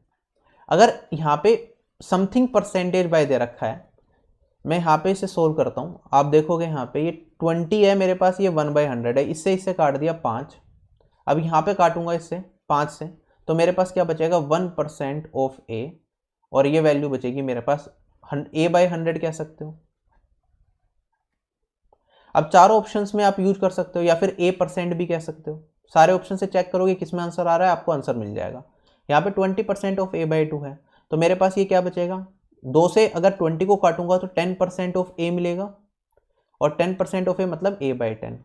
अगर यहाँ पे समथिंग परसेंटेज बाय दे रखा है, मैं यहाँ पे इसे सोल्व करता हूँ, आप देखोगे यहाँ पे ये 20 है मेरे पास, ये 1/100 है, इससे काट दिया 5, अब यहाँ पे काटूंगा इससे 5 से, तो मेरे पास क्या बचेगा 1% ऑफ ए, और ये वैल्यू बचेगी मेरे पास a/100 कह सकते हो। अब चारों ऑप्शंस में आप यूज कर सकते हो, या फिर a% भी कह सकते हो, सारे ऑप्शन से चेक करोगे किसमें आंसर आ रहा है, आपको आंसर मिल जाएगा। यहाँ पे 20% ऑफ a/2 है, तो मेरे पास ये क्या बचेगा, 2 से अगर 20 को काटूंगा तो 10% ऑफ a मिलेगा, और 10% ऑफ a मतलब a/10,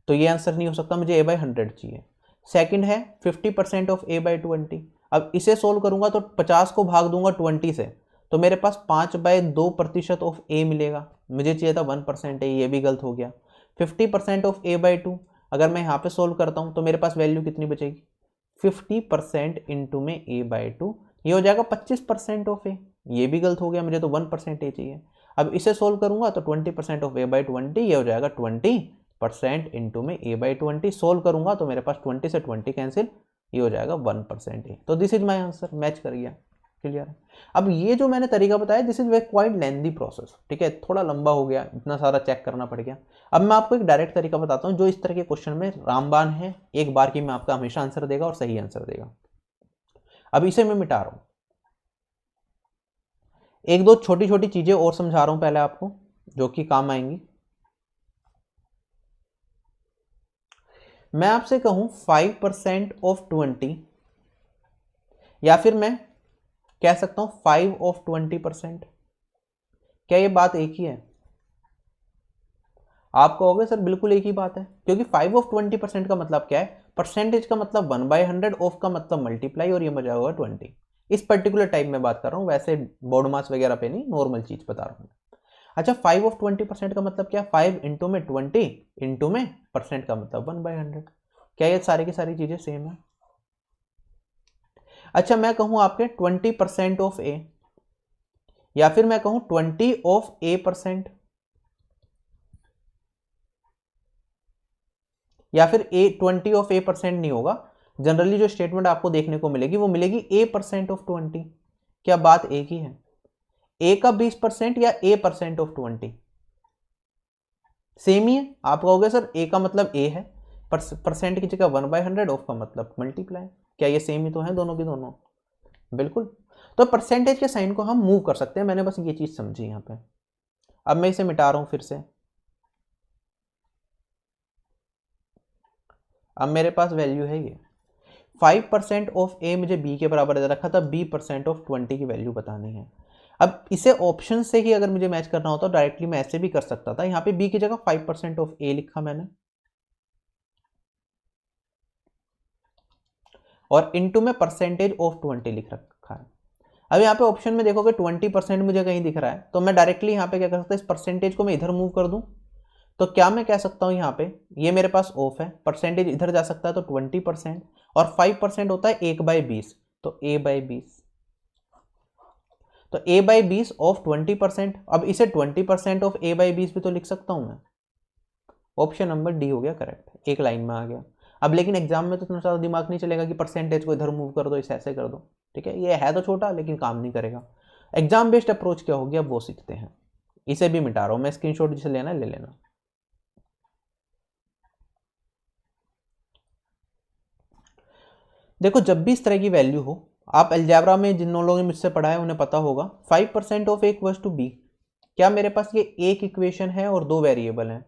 तो ये आंसर नहीं हो सकता, मुझे a/100 चाहिए। सेकंड है 50% ऑफ a/20, अब इसे सोल्व करूंगा तो 50 को भाग दूंगा 20 से, तो मेरे पास 5/2% ऑफ a मिलेगा, मुझे चाहिए था 1% a, ये भी गलत हो गया। 50% ऑफ a/2, अगर मैं यहाँ पे सोल्व करता हूँ तो मेरे पास वैल्यू कितनी बचेगी, 50% इंटू में a/2, ये हो जाएगा 25% ऑफ a, ये भी गलत हो गया, मुझे तो 1% a चाहिए। अब इसे सोल्व करूंगा तो 20% ऑफ a/20, ये हो जाएगा 20% इंटू में a/20, सोल्व करूंगा तो मेरे पास 20 से 20 कैंसिल, ये हो जाएगा 1% a, तो this is my answer, match कर गया। क्लियर है। अब ये जो मैंने तरीका बताया, this is way quite lengthy process, ठीक है, थोड़ा लंबा हो गया, इतना सारा चेक करना पड़ गया। अब मैं आपको एक डायरेक्ट तरीका बताता हूँ जो इस तरह के क्वेश्चन में रामबाण है, एक बार की में आपका हमेशा आंसर देगा और सही आंसर देगा। अब इसे मैं मिटा रहा हूं, एक दो छोटी छोटी चीजें और समझा रहा हूं पहले आपको जो कि काम आएंगी। मैं आपसे कहूं 5% ऑफ 20, या फिर मैं कह सकता हूं 5 ऑफ 20%, क्या ये बात एक ही है? आप कहोगे सर बिल्कुल एक ही बात है, क्योंकि 5 ऑफ 20% का मतलब क्या है? परसेंटेज का मतलब 1/100, ऑफ का मतलब मल्टीप्लाई, और ये बचा हुआ 20। इस पर्टिकुलर टाइप में बात कर रहा हूँ, वैसे बोर्ड मास वगैरह पे नहीं, नॉर्मल चीज बता रहा हूँ। अच्छा, 5 ऑफ 20% का मतलब क्या? 5 इंटू में 20 इंटू में परसेंट का मतलब 1/100। क्या ये सारी की सारी चीजें सेम है? अच्छा, मैं कहूं आपके 20% ऑफ ए, या फिर मैं कहूं 20 ऑफ A%, या फिर 20 ऑफ A% नहीं होगा। जनरली जो स्टेटमेंट आपको देखने को मिलेगी वो मिलेगी A% ऑफ 20। क्या बात एक ही है? ए का 20% या A% ऑफ 20? सेम ही है। आप कहोगे सर ए का मतलब ए है, परसेंट की जगह 1/100, ऑफ का मतलब मल्टीप्लाई। क्या ये सेम ही तो है दोनों की दोनों? बिल्कुल। तो परसेंटेज के साइन को हम मूव कर सकते हैं, मैंने बस ये चीज समझी यहाँ पे। अब मैं इसे मिटा रहा हूं फिर से। अब मेरे पास वैल्यू है ये 5% ऑफ ए, मुझे बी के बराबर दे रखा था, B% ऑफ 20 की वैल्यू बतानी है। अब इसे ऑप्शन से ही अगर मुझे मैच करना होता तो डायरेक्टली मैं ऐसे भी कर सकता था। यहाँ पे बी की जगह 5% ऑफ ए लिखा मैंने, और इनटू में परसेंटेज ऑफ 20 लिख रखा है। अब यहाँ पे ऑप्शन में देखोगे 20% मुझे कहीं दिख रहा है, तो मैं डायरेक्टली यहाँ पे क्या कर सकता हूँ, इस परसेंटेज को मैं इधर मूव कर दूं। तो क्या मैं कह सकता हूँ, यहाँ पे ये मेरे पास ऑफ है, परसेंटेज इधर जा सकता है, तो 20%, और 5% होता है 1/20, तो A/20। तो A/20 ऑफ 20%। अब इसे 20% ऑफ A/20 भी तो लिख सकता हूँ मैं। ऑप्शन नंबर डी हो गया करेक्ट, एक लाइन में आ गया। अब लेकिन एग्जाम में तो इतना ज़्यादा दिमाग नहीं चलेगा कि परसेंटेज को इधर मूव कर दो, इसे ऐसे कर दो। ठीक है, ये है तो छोटा लेकिन काम नहीं करेगा। एग्जाम बेस्ड अप्रोच क्या हो गया वो सीखते हैं। इसे भी मिटा रहा हूँ मैं, स्क्रीनशॉट जिसे लेना है ले लेना। देखो, जब भी इस तरह की वैल्यू हो, आप अलजेब्रा में जिन लोगों ने मुझसे पढ़ा है उन्हें पता होगा 5% of A equals to B. क्या मेरे पास ये एक इक्वेशन है और दो वेरिएबल हैं?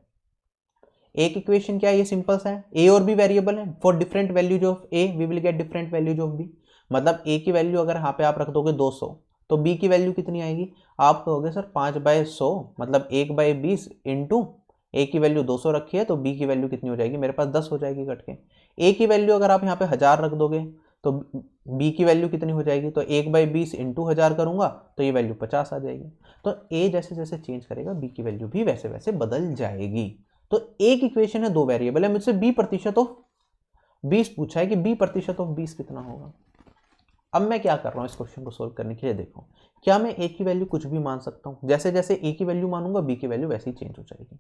एक इक्वेशन क्या है, ये सिंपल सा है, ए और बी वेरिएबल है, for different values of A we will get different values of B. मतलब ए की वैल्यू अगर यहाँ पे आप रख दोगे 200, तो बी की वैल्यू कितनी आएगी? आप कहोगे सर 5/100, मतलब 1/20 इंटू ए की वैल्यू 200 रखी है, तो बी की वैल्यू कितनी हो जाएगी? मेरे पास 10 हो जाएगी कट के। ए की वैल्यू अगर आप यहाँ पे 1000 रख दोगे, तो बी की वैल्यू कितनी हो जाएगी? तो 1/20 इंटू 1000 करूंगा तो ये वैल्यू 50 आ जाएगी। तो ए जैसे जैसे चेंज करेगा बी की वैल्यू भी वैसे वैसे बदल जाएगी। तो एक इक्वेशन है, दो वेरिएबल है, मुझसे B% ऑफ 20 पूछा है कि B% ऑफ 20 कितना होगा। अब मैं क्या कर रहा हूँ इस क्वेश्चन को सोल्व करने के लिए, देखो क्या मैं ए की वैल्यू कुछ भी मान सकता हूँ? जैसे जैसे ए की वैल्यू मानूंगा बी की वैल्यू वैसे ही चेंज हो जाएगी।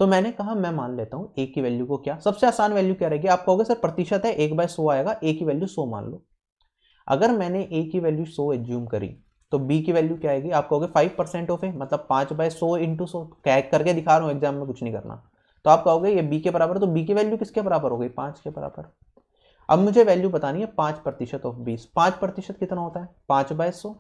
तो मैंने कहा मैं मान लेता हूँ ए की वैल्यू को, क्या सबसे आसान वैल्यू क्या रहेगी? आप कहोगे सर प्रतिशत है, 1/100 आएगा, ए की वैल्यू 100 मान लो। अगर मैंने ए की वैल्यू 100 एज्यूम करी, तो बी की वैल्यू क्या आएगी? आप कहोगे 5% ऑफ ए, मतलब 5/100 इंटू 100, कैक करके दिखा रहा हूँ, एग्जाम में कुछ नहीं करना। तो आप कहोगे ये बी के बराबर, तो बी की वैल्यू किसके बराबर हो गई? 5 के बराबर। अब मुझे वैल्यू बतानी है 5% ऑफ 20। 5% कितना होता है? 5/100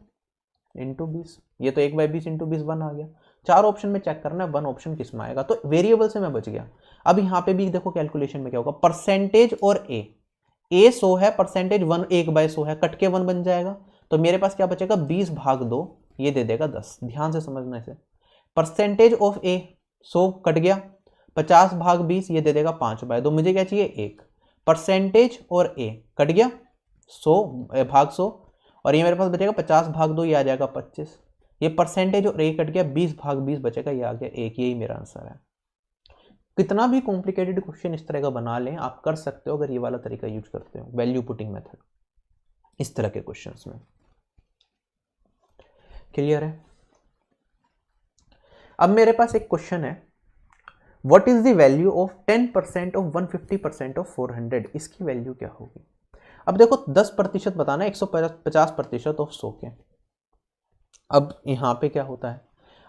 इंटू 20। ये तो 1/20 इंटू 20 1 आ गया। चार ऑप्शन में चेक करना है, वन ऑप्शन किस में आएगा, तो वेरिएबल से मैं बच गया। अब यहाँ पे भी देखो कैलकुलेशन में क्या होगा, परसेंटेज और ए 100 है, परसेंटेज 1/100 है, कट के 1 बन जाएगा। तो मेरे पास क्या बचेगा? 20/2, ये दे देगा 10। ध्यान से समझना इसे। परसेंटेज ऑफ ए 100 कट गया, 50/20 ये दे देगा 5/2। मुझे क्या चाहिए? 1। परसेंटेज और ए कट गया, 100/100, और ये मेरे पास बचेगा 50/2, ये आ जाएगा 25। ये परसेंटेज और ए कट गया, 20/20 बचेगा, ये आ गया 1। यही मेरा आंसर है। कितना भी कॉम्प्लिकेटेड क्वेश्चन इस तरह का बना लें आप कर सकते हो, अगर ये वाला तरीका यूज करते हो, वैल्यू पुटिंग मेथड, इस तरह के क्वेश्चंस में। क्लियर है? अब मेरे पास एक क्वेश्चन है, what is the value of 10% of 150% of 400? इसकी वैल्यू क्या होगी? अब देखो 10% बताना है 150% ऑफ 100 के। अब यहां पे क्या होता है,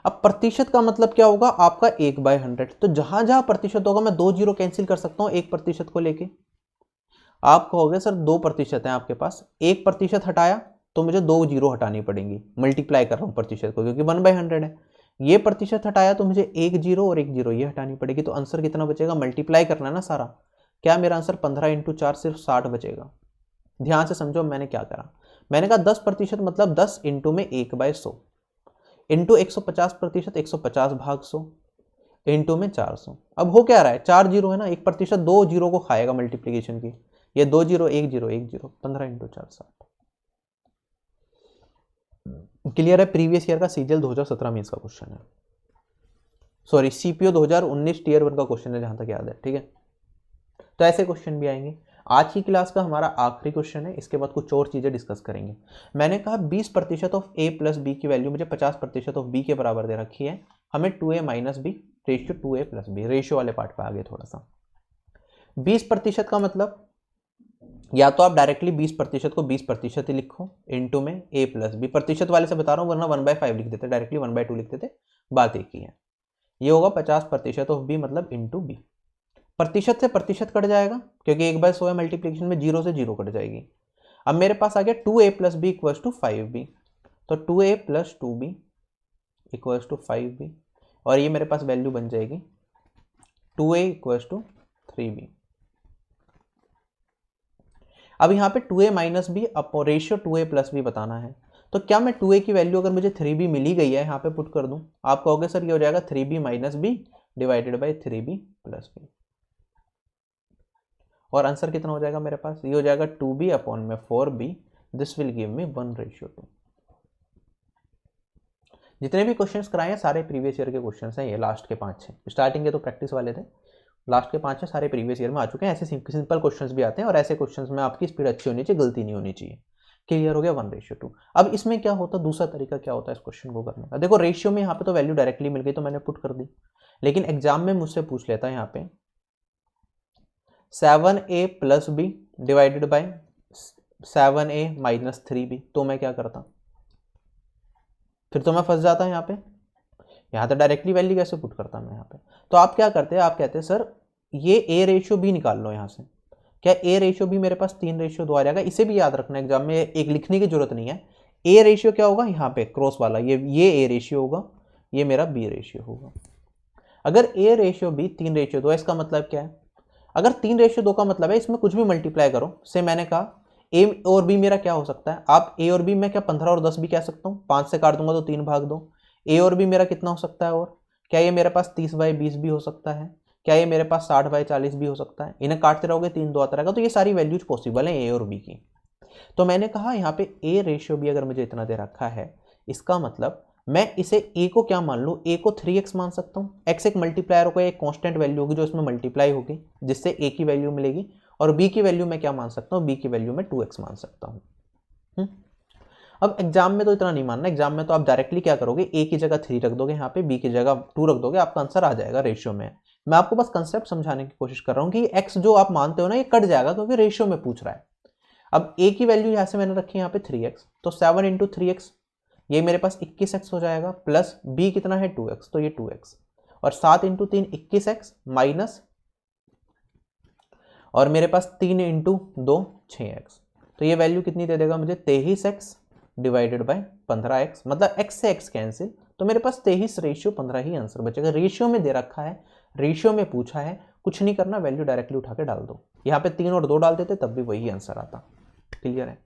अब प्रतिशत का मतलब क्या होगा आपका? 1/100। तो जहां जहां प्रतिशत होगा मैं 2 जीरो कैंसिल कर सकता हूं 1% को लेके। आप कहोगे सर 2% है आपके पास, 1% हटाया तो मुझे 2 जीरो हटानी पड़ेंगी, मल्टीप्लाई कर रहा हूं प्रतिशत को क्योंकि 1/100 है। ये प्रतिशत हटाया तो मुझे 1 जीरो और 1 जीरो ये हटानी पड़ेगी, तो आंसर कितना बचेगा? मल्टीप्लाई करना है ना सारा। क्या मेरा आंसर 15 इंटू 4 सिर्फ 60 बचेगा। ध्यान से समझो मैंने क्या करा, मैंने कहा 10% मतलब 10 इंटू में 1/100, इंटू 150%, 150 भाग 100 इंटू में 400। अब हो क्या रहा है, 4 जीरो है ना, 1%, 2 जीरो को खाएगा मल्टीप्लीकेशन की, ये 2 zero 1 zero 1 zero, 15 into 4 60। Clear है? प्रीवियस ईयर का सीजीएल 2017 में इसका क्वेश्चन है, सॉरी सीपीओ 2019 टीयर 1 का क्वेश्चन है जहां तक याद है, ठीक है। तो ऐसे क्वेश्चन भी आएंगे। आज की क्लास का हमारा आखिरी क्वेश्चन है, इसके बाद कुछ और चीजें डिस्कस करेंगे। मैंने कहा 20% ऑफ ए प्लस बी की वैल्यू मुझे 50% ऑफ बी के बराबर दे रखी है, हमें 2a minus B ratio 2a plus B, ratio वाले पार्ट पे आगे थोड़ा सा। 20% का मतलब या तो आप डायरेक्टली 20% को 20% ही लिखो इंटू में a प्लस बी, प्रतिशत वाले से बता रहा हूँ, वरना 1/5 लिख देते, डायरेक्टली 1/2 लिख देते, बात एक ही है। ये होगा 50% ऑफ बी मतलब इंटू बी। प्रतिशत से प्रतिशत कट जाएगा क्योंकि 1/100 है, मल्टीप्लिकेशन में 0 से 0 कट जाएगी। अब मेरे पास आ गया 2a plus B equals to 5b, तो 2a plus 2b equals to 5b, और ये मेरे पास वैल्यू बन जाएगी 2a इक्वल्स टू 3b। अब यहाँ पे 2a minus B upon ratio 2a plus B बताना है, तो क्या मैं 2a की वैल्यू अगर मुझे 3b मिली गई है यहाँ पे पुट कर दूं, आप कहोगे सर ये हो जाएगा 3b minus B divided by 3b plus B, और आंसर कितना हो जाएगा मेरे पास, ये हो जाएगा 2b अपॉन में 4b, this will give me 1:2। जितने भी क्वेश्चंस कराए हैं सारे प्रीवियस ईयर के क्वेश्चंस हैं, ये लास्ट के 5 हैं, स्टार्टिंग के तो प्रैक्टिस वाले थे, लास्ट के 5 है सारे प्रीवियस ईयर में आ चुके हैं। ऐसे सिंपल क्वेश्चंस भी आते हैं, और ऐसे क्वेश्चंस में आपकी स्पीड अच्छी होनी चाहिए, गलती नहीं होनी चाहिए। क्लियर हो गया, 1:2। अब इसमें क्या होता है, दूसरा तरीका क्या होता है इस क्वेश्चन को करने का, देखो रेशियो में यहाँ पे तो वैल्यू डायरेक्टली मिल गई तो मैंने पुट कर दी, लेकिन एग्जाम में मुझसे पूछ लेता है यहाँ पे 7a plus B divided by 7a minus 3b, तो मैं क्या करता, फिर तो मैं फंस जाता यहाँ पे, यहाँ तो डायरेक्टली वैल्यू कैसे पुट करता मैं यहाँ पे। तो आप क्या करते हैं, आप कहते हैं सर ये a रेशियो b निकाल लो यहाँ से, क्या a रेशियो b मेरे पास 3:2 आ जाएगा, इसे भी याद रखना एग्जाम में, एक लिखने की जरूरत नहीं है। a रेशियो क्या होगा यहाँ पे क्रॉस वाला, ये a रेशियो होगा, ये मेरा b रेशियो होगा। अगर a रेशियो b 3:2, इसका मतलब क्या है, अगर 3:2 का मतलब है इसमें कुछ भी मल्टीप्लाई करो, से मैंने कहा a और b मेरा क्या हो सकता है, आप a और b में क्या 15 और 10 भी कह सकता हूँ, 5 से काट दूंगा तो 3 भाग 2, a और b मेरा कितना हो सकता है, और क्या ये मेरे पास 30/20 भी हो सकता है, क्या ये मेरे पास 60/40 भी हो सकता है, इन्हें काटते रहोगे 3 2 आता रहेगा, तो ये सारी वैल्यूज पॉसिबल है a और b की। तो मैंने कहा यहाँ पे a रेशियो b अगर मुझे इतना दे रखा है, इसका मतलब मैं इसे a को क्या मान लूँ, a को 3x मान सकता हूँ, x एक मल्टीप्लायर होगा, एक कांस्टेंट वैल्यू होगी जो इसमें मल्टीप्लाई होगी जिससे a की वैल्यू मिलेगी, और b की वैल्यू मैं क्या मान सकता हूँ, b की वैल्यू मैं 2x मान सकता हूँ। अब एग्जाम में तो इतना नहीं मानना, एग्जाम में तो आप डायरेक्टली क्या करोगे, a की जगह 3 रख दोगे, यहाँ पे b की जगह 2 रख दोगे, आपका आंसर आ जाएगा रेशियो में। मैं आपको बस कंसेप्ट समझाने की कोशिश कर रहा हूँ कि x जो आप मानते हो ना ये कट जाएगा क्योंकि रेशियो में पूछ रहा है। अब a की वैल्यू यहाँ से मैंने रखी है यहाँ पे 3x, तो 7 इंटू 3x ये मेरे पास 21x हो जाएगा, प्लस b कितना है 2x, तो ये 2x, और 7 इंटू 3 21x माइनस, और मेरे पास 3 इंटू 2 6x, तो ये वैल्यू कितनी दे देगा मुझे 23x डिवाइडेड बाय 15x, मतलब x से x कैंसिल, तो मेरे पास 23:15 ही आंसर बचेगा। रेशियो में दे रखा है, रेशियो में पूछा है, कुछ नहीं करना, वैल्यू डायरेक्टली उठा के डाल दो, यहाँ पे 3 और 2 डाल देते तब भी वही आंसर आता। क्लियर है?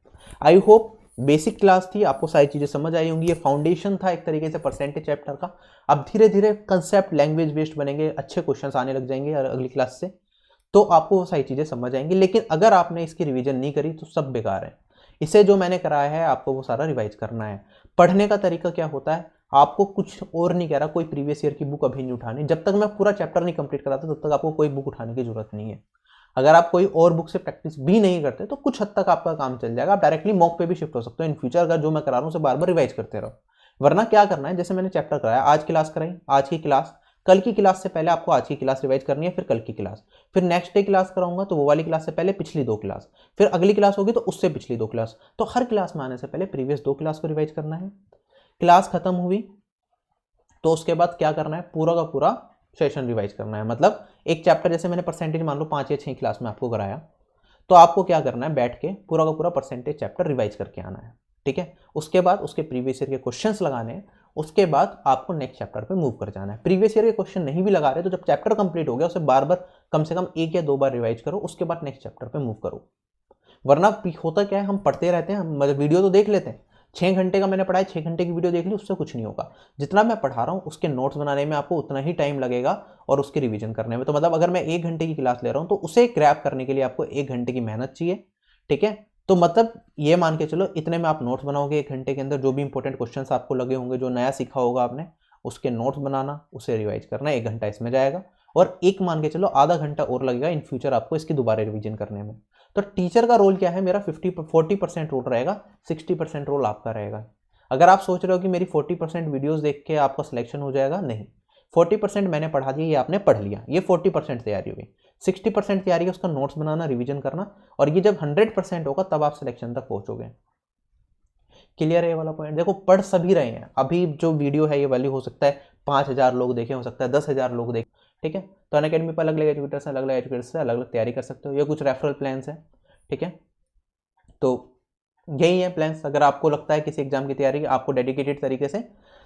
आई होप बेसिक क्लास थी, आपको सारी चीजें समझ आई होंगी, ये फाउंडेशन था एक तरीके से परसेंटेज चैप्टर का। अब धीरे धीरे कंसेप्ट लैंग्वेज बेस्ड बनेंगे, अच्छे क्वेश्चंस आने लग जाएंगे अगली क्लास से, तो आपको वो सारी चीजें समझ आएंगी। लेकिन अगर आपने इसकी रिवीजन नहीं करी तो सब बेकार है, इसे जो मैंने कराया है आपको वो सारा रिवाइज करना है। पढ़ने का तरीका क्या होता है, आपको कुछ और नहीं कह रहा, कोई प्रीवियस ईयर की बुक अभी नहीं उठानी, जब तक मैं पूरा चैप्टर नहीं कंप्लीट कराता तब तक आपको कोई बुक उठाने की जरूरत नहीं है। अगर आप कोई और बुक से प्रैक्टिस भी नहीं करते तो कुछ हद तक आपका काम चल जाएगा, आप डायरेक्टली मॉक पे भी शिफ्ट हो सकते हो इन फ्यूचर। अगर जो मैं करा रहा हूँ उसे बार बार रिवाइज करते रहो, वरना क्या करना है, जैसे मैंने चैप्टर कराया, आज क्लास कराई, आज की क्लास, कल की क्लास से पहले आपको आज की क्लास रिवाइज करनी है, फिर कल की क्लास, फिर नेक्स्ट डे क्लास कराऊंगा तो वो वाली क्लास से पहले पिछली 2 क्लास, फिर अगली क्लास होगी तो उससे पिछली 2 क्लास, तो हर क्लास में आने से पहले प्रीवियस 2 क्लास को रिवाइज करना है। क्लास खत्म हुई तो उसके बाद क्या करना है, पूरा का पूरा सेशन रिवाइज करना है। मतलब एक चैप्टर जैसे मैंने परसेंटेज मान लो 5 या 6 क्लास में आपको कराया, तो आपको क्या करना है, बैठ के पूरा का पूरा परसेंटेज चैप्टर रिवाइज करके आना है, ठीक है। उसके बाद उसके प्रीवियस ईयर के क्वेश्चंस लगाने हैं, उसके बाद आपको नेक्स्ट चैप्टर पे मूव कर जाना है। प्रीवियस ईयर के क्वेश्चन नहीं भी लगा रहे तो जब चैप्टर कंप्लीट हो गया उसे बार बार कम से कम 1 या 2 बार रिवाइज करो, उसके बाद नेक्स्ट चैप्टर पे मूव करो। वरना होता क्या है, हम पढ़ते रहते हैं, हम मतलब वीडियो तो देख लेते हैं, 6 घंटे का मैंने पढ़ाया, 6 घंटे की वीडियो देख ली, उससे कुछ नहीं होगा। जितना मैं पढ़ा रहा हूँ उसके नोट्स बनाने में आपको उतना ही टाइम लगेगा और उसके रिवीजन करने में। तो मतलब अगर मैं 1 घंटे की क्लास ले रहा हूँ तो उसे क्रैप करने के लिए आपको 1 घंटे की मेहनत चाहिए, ठीक है। तो मतलब ये मान के चलो इतने में आप नोट्स बनाओगे 1 घंटे के अंदर, जो भी इंपॉर्टेंट क्वेश्चंस आपको लगे होंगे, जो नया सीखा होगा आपने, उसके नोट्स बनाना, उसे रिवाइज करना, 1 घंटा इसमें जाएगा। और एक मान के चलो आधा घंटा और लगेगा इन फ्यूचर आपको इसकी दोबारा रिवीजन करने में। तो टीचर का रोल क्या है, मेरा 40% रोल रहेगा, 60% रोल आपका रहेगा। अगर आप सोच रहे हो कि मेरी 40% वीडियोस देख के आपका सिलेक्शन हो जाएगा, नहीं, 40% मैंने पढ़ा दिया, ये आपने पढ़ लिया, ये 40% तैयारी हुई। 60% तैयारी है उसका नोट्स बनाना, रिवीजन करना, और ये जब 100% होगा तब आप सिलेक्शन तक पहुंचोगे। क्लियर है ये वाला पॉइंट? देखो पढ़ सभी रहे हैं, अभी जो वीडियो है ये वैल्यू हो सकता है 5000 लोग देखें, हो सकता है 10,000 लोग देखें, ठीक है। तो अनअकैडमी पर अलग अलग एजुकेटर्स हैं, अलग अलग एजुकेटर्स से अलग अलग तैयारी कर सकते हो, ये कुछ रेफरल प्लान्स हैं, ठीक है। तो यही है प्लान्स। अगर आपको लगता है किसी एग्जाम की तैयारी आपको डेडिकेटेड तरीके से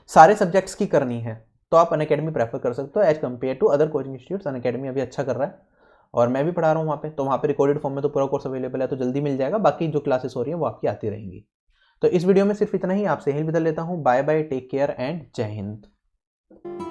सारे सब्जेक्ट्स की करनी है तो आप अनअकैडमी प्रेफर कर सकते हो as compare to other coaching institutes. Unacademy अभी अच्छा कर रहा है और मैं भी पढ़ा रहा हूँ वहाँ पे, तो वहाँ पे रिकॉर्डेड फॉर्म में तो पूरा कोर्स अवेलेबल है, तो जल्दी मिल जाएगा। बाकी जो क्लासेस हो रही हैं वो आपकी आती रहेंगी। तो इस वीडियो में सिर्फ इतना ही, आपसे यही विदा लेता हूँ। Bye bye, take care and जय हिंद।